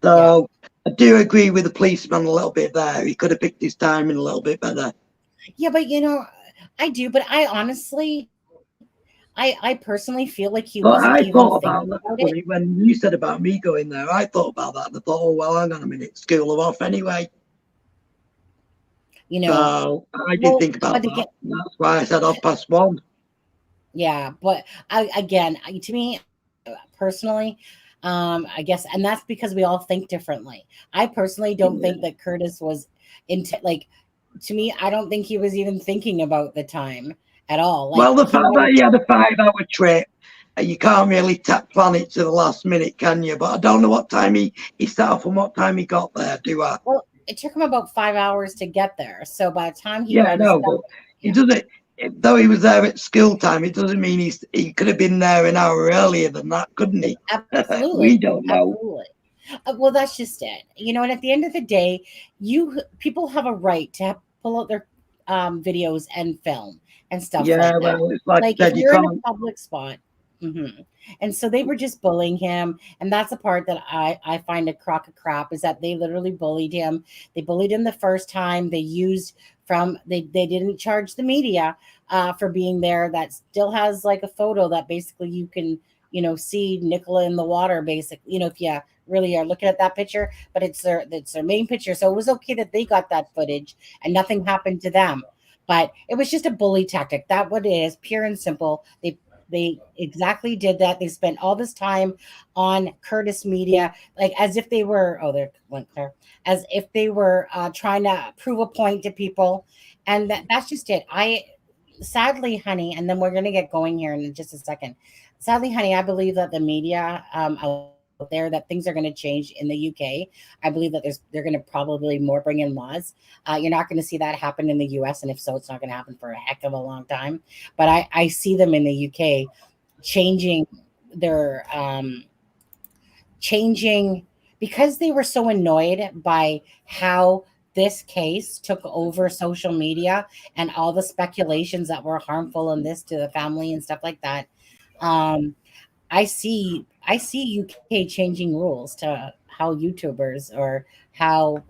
yeah. So I do agree with the policeman a little bit there. He could have picked his timing a little bit better. Yeah, but I do, but I honestly, I personally feel like he wasn't But I even thought thinking about that, about it. Sonny, when you said about me going there. I thought about that and I thought, oh, well, hang on a minute, school are off anyway. You know, So I did well, think about but that. again, And that's why I said 1:30. yeah, but to me personally, I guess, and that's because we all think differently. I personally don't Yeah. think that Curtis was into like, to me, I don't think he was even thinking about the time at all. Like, Well, the he fact might that have. he had a 5 hour trip, you can't really plan it to the last minute, can you? But I don't know what time he set off and what time he got there, do I? Well, it took him about 5 hours to get there. So by the time he Yeah, got his no, stuff, but he yeah, doesn't. Though he was there at school time, it doesn't mean he could have been there an hour earlier than that, couldn't he? absolutely, We don't know. absolutely. Well, that's just it, and at the end of the day, people have a right to pull out their videos and film and stuff Yeah, like that. well, it's like Like, I if said, you you're in a can't. public spot, hmm and so they were just bullying him, and that's the part that I find a crock of crap, is that they literally bullied him. They bullied him the first time. They used from they didn't charge the media for being there. That still has like a photo that basically you can see Nicola in the water, basically, if you really are looking at that picture, but it's their main picture. So it was okay that they got that footage and nothing happened to them. But it was just a bully tactic. That what it is, pure and simple. They exactly did that. They spent all this time on Curtis Media, like as if they were, oh, there went Claire, as if they were trying to prove a point to people. And that's just it. Sadly, honey, and then we're going to get going here in just a second. Sadly, honey, I believe that the media out there, that things are going to change in the UK. I believe that they're going to probably more bring in laws. You're not going to see that happen in the US, and if so, it's not going to happen for a heck of a long time. But I see them in the UK changing their changing, because they were so annoyed by how this case took over social media and all the speculations that were harmful in this to the family and stuff like that. um I see UK changing rules to how YouTubers, or how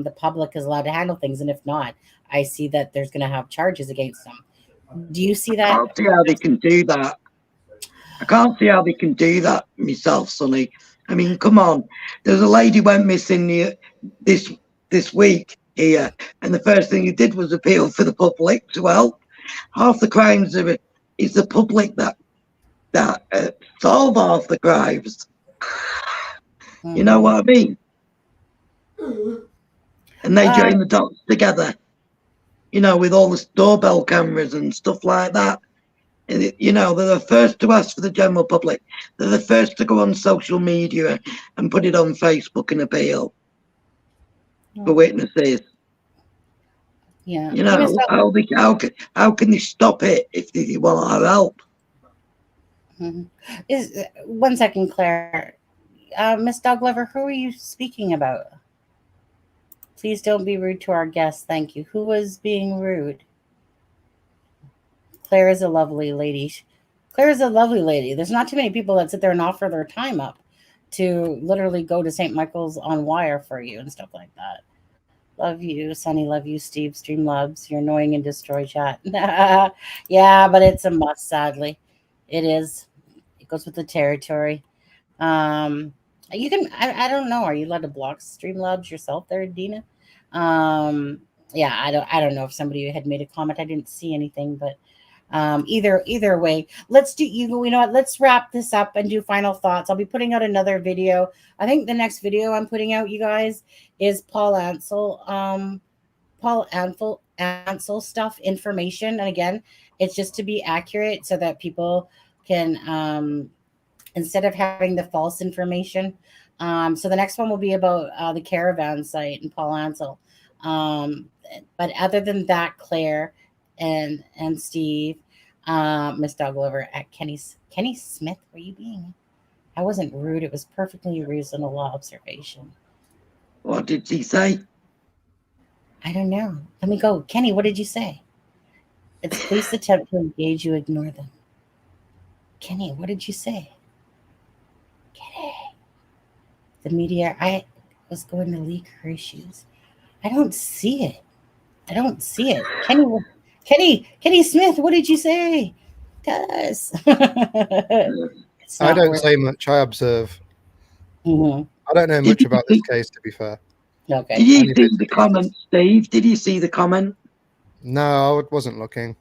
the public is allowed to handle things, and if not, I see that there's going to have charges against them. Do you see I that? can't see how they can do that. I can't see how they can do that myself, Sonny. I mean, come on. There's a lady went missing this this week here, and the first thing he did was appeal for the public to help. Half the crimes are is the public that solve half the crimes. You know Hmm. what I mean? And they uh join the dots together. With all the doorbell cameras and stuff like that. And they're the first to ask for the general public. They're the first to go on social media and put it on Facebook and appeal for witnesses. yeah. You Hey, Miss. know, how can they stop it if they want our help? Mhm. Is One second, Claire. Miss Dogliver, who are you speaking about? Please don't be rude to our guests. Thank you. Who was being rude? Claire is a lovely lady. Claire is a lovely lady. There's not too many people that sit there and offer their time up to literally go to St. Michael's on wire for you and stuff like that. Love you, Sunny. Love you, Steve. Stream loves. You're annoying and destroy chat. Yeah, but it's a must, sadly. It is. It goes with the territory. Um, you can. I don't know. Are you allowed to block Streamlabs yourself, there, Dina? Um, yeah, I don't. I don't know if somebody had made a comment. I didn't see anything, but Either way, let's do you know what, let's wrap this up and do final thoughts. I'll be putting out another video. I think the next video I'm putting out, you guys, is Paul Ansel stuff information. And again, it's just to be accurate so that people can instead of having the false information. So the next one will be about the caravan site and Paul Ansel. But other than that, Claire and Steve, Miss Dog Lover at Kenny Smith, were you being? I wasn't rude. It was perfectly reasonable observation. What did he say? I don't know. Let me go. Kenny, what did you say? It's police attempt to engage you, ignore them. Kenny, what did you say? Kenny. The media, I was going to leak her issues. I don't see it. Kenny Smith, what did you say? Tell us. I don't say much. I observe. Mm-hmm. I don't know much about this case, to be fair. Okay. Did you see the comment, Steve? Did you see the comment? No, I wasn't looking.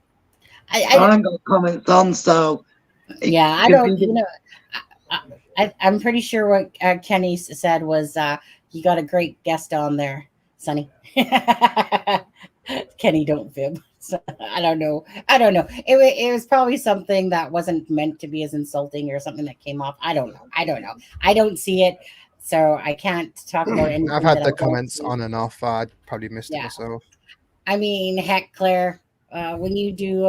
I haven't got comments on, so yeah, I don't. You know, I'm pretty sure what Kenny said was you got a great guest on there, Sonny. Kenny, don't fib. So, I don't know. It was probably something that wasn't meant to be as insulting or something that came off. I don't know. I don't see it, so I can't talk about anything. I've had the comments on and off. I probably missed it myself. I mean, heck, Claire, when you do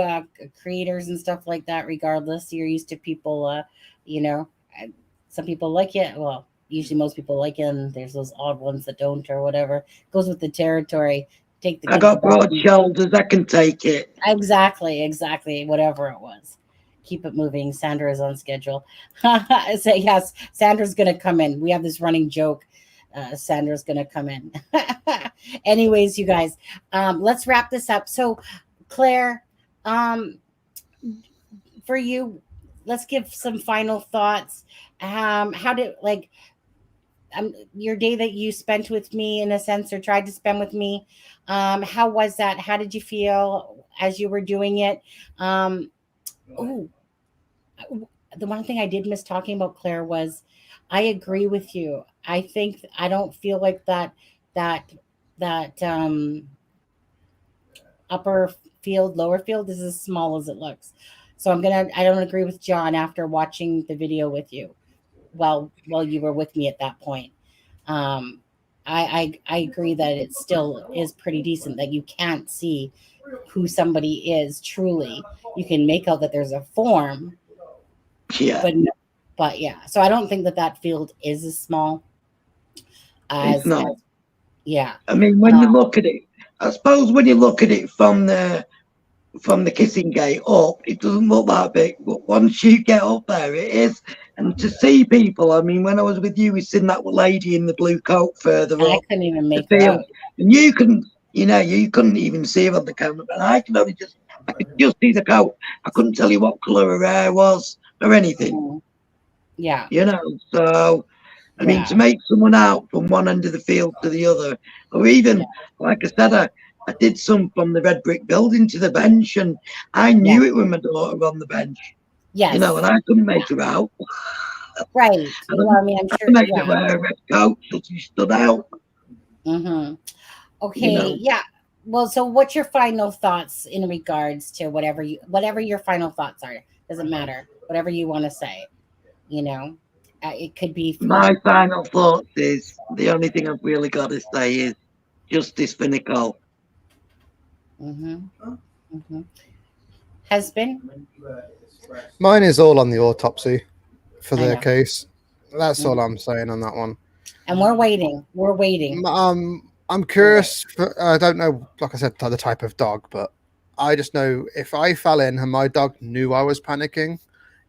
creators and stuff like that, regardless, you're used to people, you know, some people like it. Well, usually most people like it, and there's those odd ones that don't or whatever. Goes with the territory. I got broad shoulders. I can take it. Exactly. Whatever it was. Keep it moving. Sandra is on schedule. So yes, Sandra's going to come in. We have this running joke. Sandra's going to come in. Anyways, you guys, let's wrap this up. So, Claire, for you, let's give some final thoughts. How did your day that you spent with me, in a sense, or tried to spend with me? How was that? How did you feel as you were doing it? The one thing I did miss talking about, Claire, was I agree with you. I don't feel like that upper field, lower field is as small as it looks. So I don't agree with John after watching the video with you while you were with me at that point. I agree that it still is pretty decent, that you can't see who somebody is truly. You can make out that there's a form. Yeah. But yeah. So I don't think that field is as small it's not. Yeah. I mean, when you look at it, I suppose when you look at it from the kissing gate up, it doesn't look that big. But once you get up there, it is. And to see people, I mean, when I was with you, we seen that lady in the blue coat further up. I couldn't even make her out. And you couldn't even see her on the camera. But I could just see the coat. I couldn't tell you what colour her hair was or anything. Mm-hmm. Yeah. You know, so I mean, to make someone out from one end of the field to the other, or even, like I said, I did some from the red brick building to the bench, and I knew it was my daughter on the bench. Yes. You know, and I couldn't make her out. Right. Well, I mean, I'm sure. I made her wear a red coat, so she stood out. Mm-hmm. Okay. Yeah. Well, so what's your final thoughts in regards to whatever your final thoughts are? Doesn't matter. Whatever you want to say. You know, it could be. My final thoughts is the only thing I've really got to say is justice for Nicole. Husband? Mine is all on the autopsy for their case. That's all I'm saying on that one. And we're waiting. I'm curious. I don't know, like I said, the type of dog, but I just know if I fell in and my dog knew I was panicking,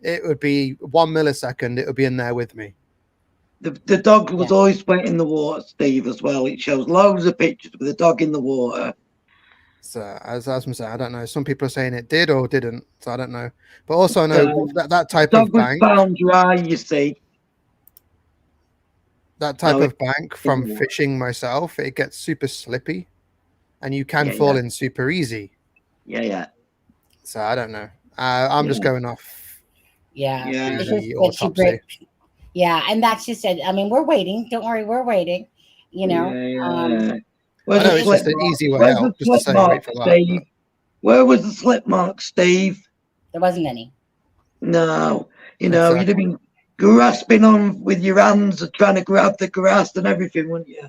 it would be 1 millisecond. It would be in there with me. The dog was always wet in the water, Steve, as well. It shows loads of pictures with the dog in the water. So, as I'm saying, I don't know. Some people are saying it did or didn't, so I don't know. But also, I know that type of bank. Dog was found dry, you see. That type of bank from fishing myself, it gets super slippy, and you can fall in super easy. Yeah. So I don't know. I'm just Yeah. going off Yeah, Yeah. it's just the that she autopsy. yeah, and that's just it. I mean, we're waiting. Don't worry, we're waiting. You know, Yeah, um, yeah. I Where's it the know it's is. slip just an mark? easy way Where's the out, just to slip say wait mark, for that. Steve? But Where was the slip mark, Steve? There wasn't any. No, you'd have exactly. been grasping on with your hands, trying to grab the grass and everything, wouldn't you?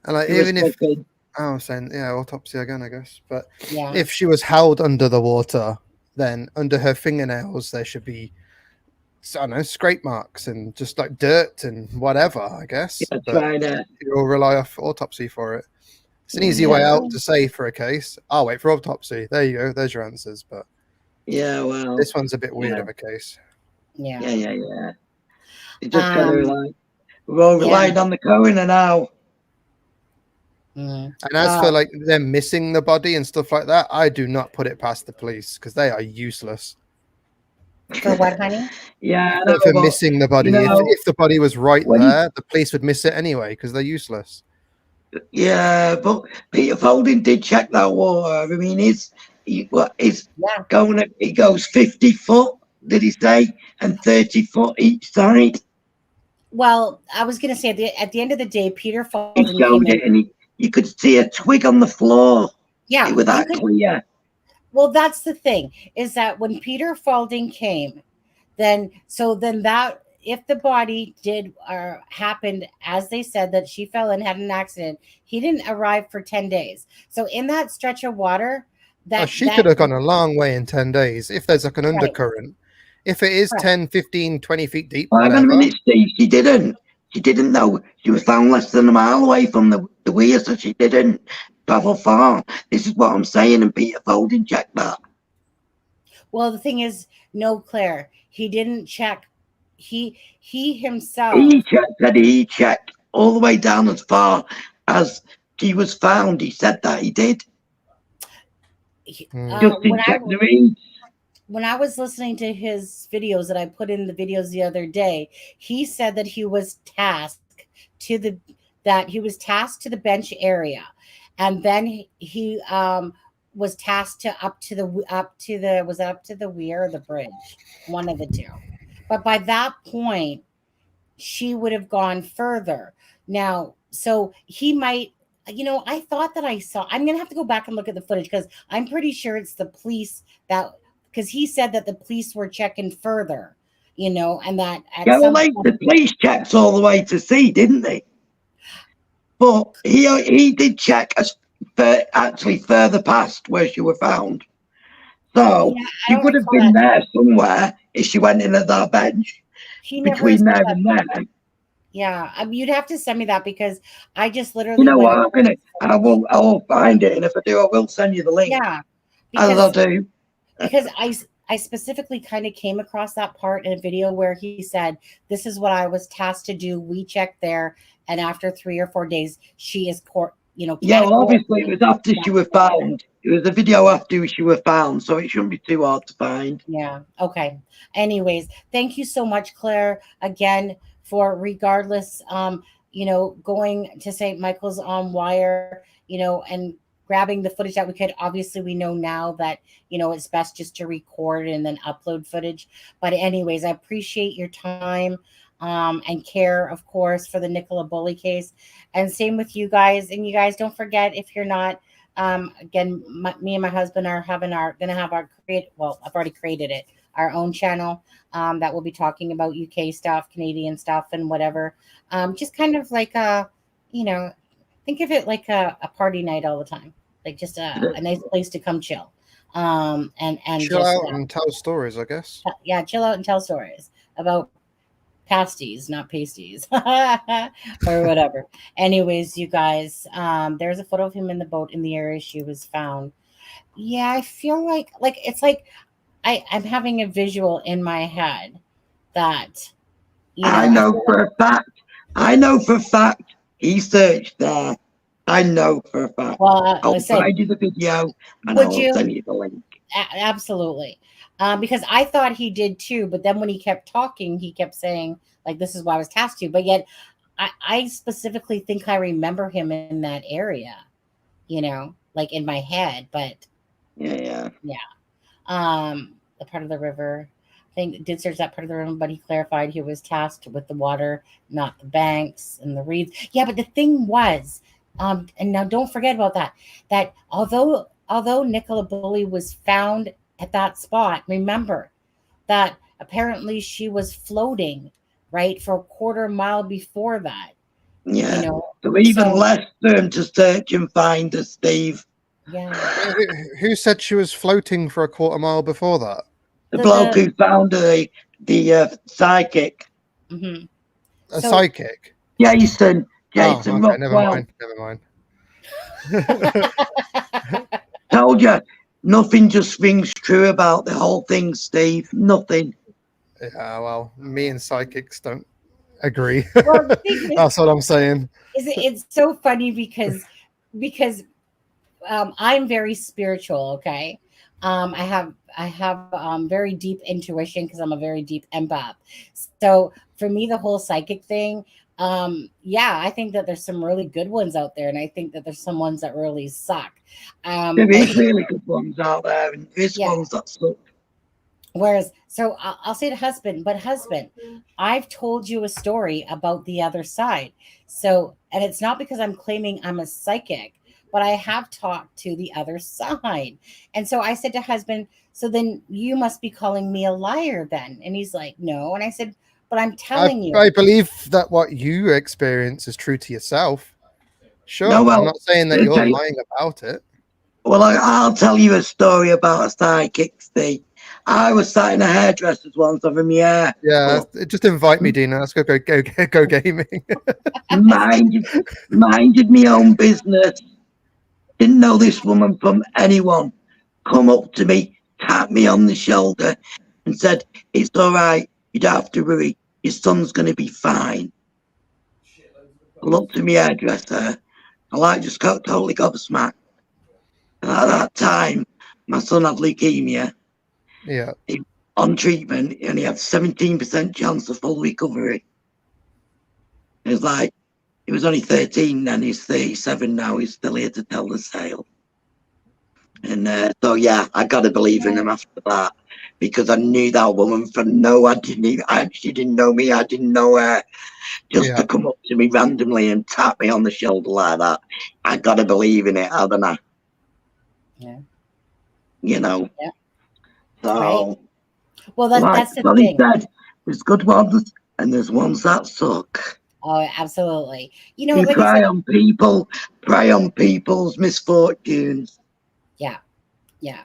And like You were even if slipping. I was saying, yeah, autopsy again, I guess. But Yeah. if she was held under the water, then under her fingernails there should be, I don't know, scrape marks and just like dirt and whatever, I guess. Yeah, But trying to. you'll rely off autopsy for it. It's an easy way Yeah, out to say for a case. I'll wait for autopsy. There you go. There's your answers. But yeah. Well, this one's a bit weird yeah, of a case. Yeah. yeah. You just got to Um. rely. We're all Yeah. relying on the coroner now. Mm. And as for Oh, like them missing the body and stuff like that, I do not put it past the police because they are useless for what, honey? Yeah, I for know, but missing the you body. know If the body was right when he, there, the police would miss it anyway because they're useless. yeah, but Peter Folding did check that water. I mean, he's Yeah. going. He goes 50 foot. Did he say? And 30 foot each side. Well, I was gonna say at the end of the day, Peter He Falden came showed in. it, and you could see a twig on the floor. It Yeah, was you that could. clear. Well, that's the thing is that when Peter Falding came, then that if the body did happened as they said that she fell and had an accident, he didn't arrive for 10 days. So in that stretch of water, Oh, that she could that have gone a long way in 10 days if there's like an right, undercurrent. If it is right. 10, 15, 20 feet deep, Well, hang on a whatever. minute, Steve. She didn't. She didn't know. She was found less than a mile away from the weir, so she didn't travel far. This is what I'm saying, and Peter Folding checked that. Well, the thing is, no, Claire, he didn't check. He He himself. checked, said he checked all the way down as far as she was found. He said that he did. Hmm. Just When didn't check the reeds. I was listening to his videos that I put in the videos the other day, he said that to the he was tasked to the bench area, and then he was tasked to up to the weir or the bridge, one of the two. But by that point, she would have gone further. Now, so he might, I thought that I saw, I'm going to have to go back and look at the footage because I'm pretty sure it's the police because he said that the police were checking further, and that at Yeah, well, some point, the police checked all the way to sea, didn't they? But he did check actually further past where she was found. So yeah, I she don't would have recall been that. there somewhere if she went in at that bench He never between said there that. and there. Yeah, you'd have to send me that because I just You literally know went what? and looked at the footage. I will find it, and if I do, I will send you the link. Yeah, As I because do. I specifically kind of came across that part in a video where he said, "This is what I was tasked to do. We checked there, and after 3 or 4 days, she is Yeah, well, obviously it categorically was after she not was there." found. It was a video after she was found, so it shouldn't be too hard to find. Yeah. Okay. Anyways, thank you so much, Claire, again for regardless, going to St. Michael's on wire, and grabbing the footage that we could. Obviously, we know now that it's best just to record and then upload footage. But anyways, I appreciate your time and care, of course, for the Nicola Bulley case, and same with you guys. And you guys don't forget if you're not. Again, me and my husband are gonna have our I've already created it, our own channel that will be talking about UK stuff, Canadian stuff, and whatever. Just kind of like think of it like a party night all the time, like just a nice place to come chill, and Chill just out and tell stories, I guess. yeah, chill out and tell stories about pasties, not pasties, or whatever. Anyways, you guys, there's a photo of him in the boat in the area she was found. Yeah, I feel like it's like I'm having a visual in my head that I I know feel like, for a fact. I know for a fact he searched there. I know for a fact. well, I'll listen, find you the video and I would will you? send you the link. Absolutely. Because I thought he did too, but then when he kept talking, he kept saying, like, this is what I was tasked to. But yet, I specifically think I remember him in that area, like in my head. But Yeah. yeah. the part of the river. I think did search that part of the river, but he clarified he was tasked with the water, not the banks and the reeds. Yeah, but the thing was, and now don't forget about that. That although Nicola Bulley was found at that spot, remember that apparently she was floating right for a quarter mile before that. You Yeah. know, So even so less for him to search and find her, Steve. yeah, Who said she was floating for a quarter mile before that? The bloke who found her, the psychic. mhm. A So psychic? Jason Oh, okay, never Rockwell. mind. Told you, nothing just rings true about the whole thing, Steve. Nothing. Yeah, well, me and psychics don't agree. well, the thing That's what I'm saying. it's so funny because I'm very spiritual. Okay, I have very deep intuition because I'm a very deep empath. So for me, the whole psychic thing, yeah, I think that there's some really good ones out there, and I think that there's some ones that really suck. There Like is really good ones out there, and there's yeah. ones that suck. Whereas, so I'll say to husband, but husband, I've told you a story about the other side. So, and it's not because I'm claiming I'm a psychic, but I have talked to the other side. And so I said to husband, so then you must be calling me a liar then. And he's like, no. And I said, but I'm telling you. I believe that what you experience is true to yourself. Sure. No, well, I'm not saying that you're okay. lying about it. Well, I'll tell you a story about a psychic, Steve. I was sat in a hairdresser's once over my hair. Yeah, just invite me, Dina. Let's go gaming. minded my own business. Didn't know this woman from anyone. Come up to me, tapped me on the shoulder, and said, "It's all right. You don't have to worry. Your son's going to be fine." I looked at my hairdresser. I just got totally gobsmacked. And at that time, my son had leukemia. Yeah. On treatment, and he had 17% chance of full recovery. It was like, he was only 13 then, he's 37 now, he's still here to tell the tale. And so, yeah, I got to believe in him after that, because I knew that woman from she didn't know me, I didn't know her. Just to come up to me randomly and tap me on the shoulder like that, I got to believe in it, haven't I? Yeah. You know? Yeah. So... Right. Well, that's the thing. He said, there's good ones and there's ones that suck. Oh, absolutely. You know, You like prey on people's misfortunes. Yeah, yeah.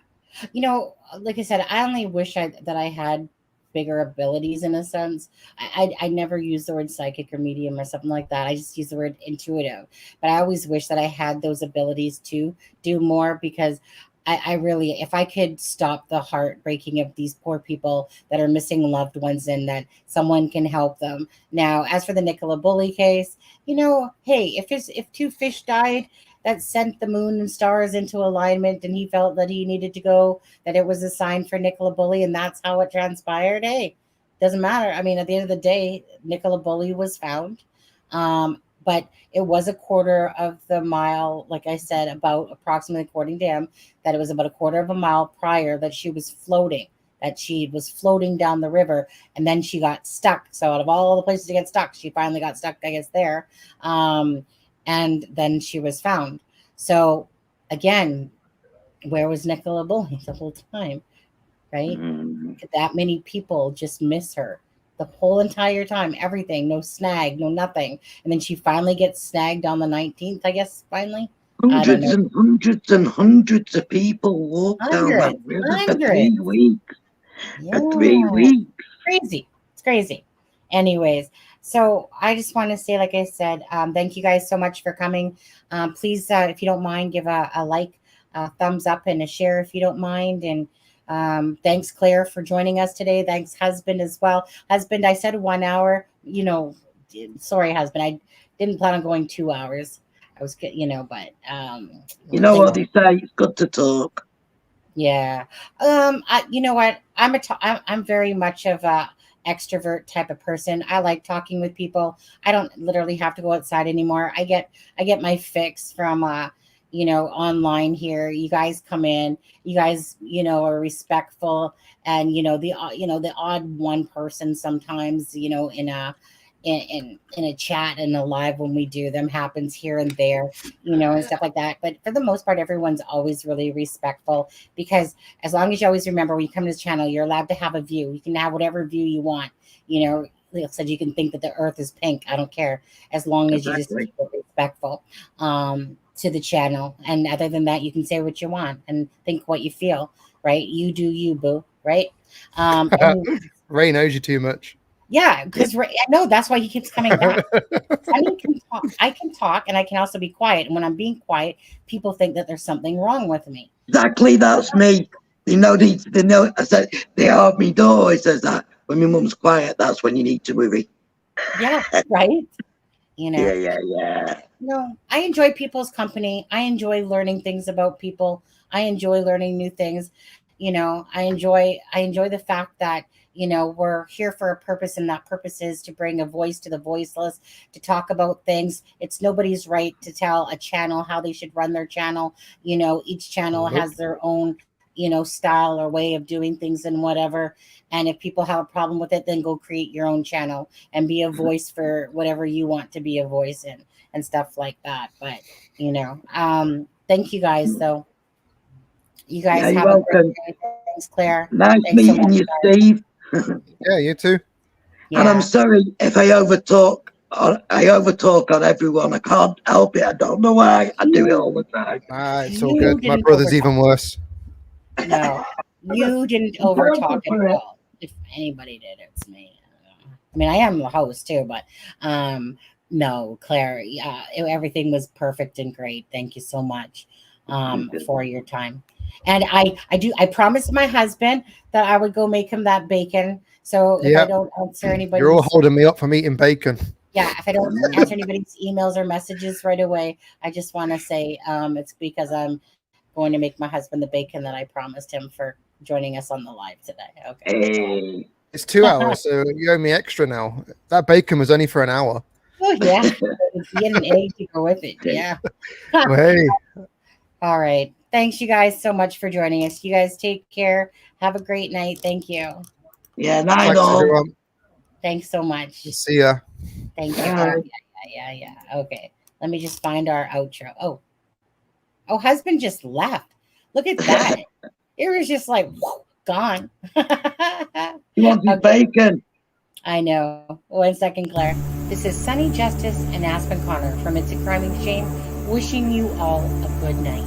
You know, like I said, I only wish that I had bigger abilities in a sense. I never use the word psychic or medium or something like that. I just use the word intuitive. But I always wish that I had those abilities to do more because I really, if I could stop the heartbreaking of these poor people that are missing loved ones and that someone can help them. Now, as for the Nicola Bulley case, you know, hey, if two fish died that sent the moon and stars into alignment and he felt that he needed to go, that it was a sign for Nicola Bulley and that's how it transpired, hey, doesn't matter. I mean, at the end of the day, Nicola Bulley was found. But it was a quarter of the mile, like I said, about approximately, according to him, that it was about a quarter of a mile prior that she was floating down the river, and then she got stuck. So out of all the places to get stuck, she finally got stuck, I guess, there. And then she was found. So again, where was Nicola Bulley the whole time, right? That many people just miss her the whole entire time, everything, no snag, no nothing. And then she finally gets snagged on the 19th, I guess, finally. Hundreds and hundreds and hundreds of people walked down that river for 3 weeks. Yeah. For 3 weeks. Crazy. It's crazy. Anyways, so I just want to say, like I said, thank you guys so much for coming. Please, if you don't mind, give a like, a thumbs up, and a share if you don't mind. And thanks, Claire, for joining us today. Thanks, husband, as well. Husband, I said 1 hour. You know, sorry, husband. I didn't plan on going 2 hours. I was, but you know what they say. It's good to talk. Yeah. You know what? I'm very much of a extrovert type of person. I like talking with people. I don't literally have to go outside anymore. I get my fix from online here. You guys come in, you guys, are respectful, and the odd one person sometimes, in a chat and a live when we do them happens here and there, and stuff like that. But for the most part, everyone's always really respectful, because as long as you always remember, when you come to this channel, you're allowed to have a view. You can have whatever view you want. Like I said, you can think that the earth is pink. I don't care, as long as you just keep it respectful to the channel. And other than that, you can say what you want and think what you feel, right? You do you, boo, right? Ray knows you too much. Yeah, because no, that's why he keeps coming back. I can talk, and I can also be quiet. And when I'm being quiet, people think that there's something wrong with me. Exactly, that's me. They know. I said they heard me door. He says that when my mum's quiet, that's when you need to worry. Yeah, right. Yeah. No, I enjoy people's company. I enjoy learning things about people. I enjoy learning new things. I enjoy the fact that we're here for a purpose, and that purpose is to bring a voice to the voiceless, to talk about things. It's nobody's right to tell a channel how they should run their channel. Each channel has their own style or way of doing things and whatever. And if people have a problem with it, then go create your own channel and be a voice for whatever you want to be a voice in, and stuff like that. But thank you guys, though. You guys have a great day. Thanks, Claire. Nice Thanks meeting you, Steve. Yeah, you too. Yeah. And I'm sorry if I overtalk on everyone. I can't help it. I don't know why. I do it all the time. It's all good. My brother's even worse. No, you didn't overtalk at all. If anybody did, it's me. I mean, I am the host too, but no, Claire, everything was perfect and great. Thank you so much for your time. And I promised my husband that I would go make him that bacon. So if I don't answer anybody, you're all holding me up from eating bacon. Yeah, if I don't answer anybody's emails or messages right away, I just want to say it's because I'm going to make my husband the bacon that I promised him for joining us on the live today. Okay. It's 2 hours, so you owe me extra now. That bacon was only for an hour. Oh yeah, you had an egg to go with it. Yeah. Hey. All right. Thanks, you guys, so much for joining us. You guys take care. Have a great night. Thank you. Yeah, night all. Thanks so much. See ya. Thank you. Yeah. Okay. Let me just find our outro. Oh, husband just left. Look at that. It was just like, whoa, gone. You want the bacon? I know. 1 second, Claire. This is Sunny Justice and Aspen Connor from It's a Crime and Shame, wishing you all a good night.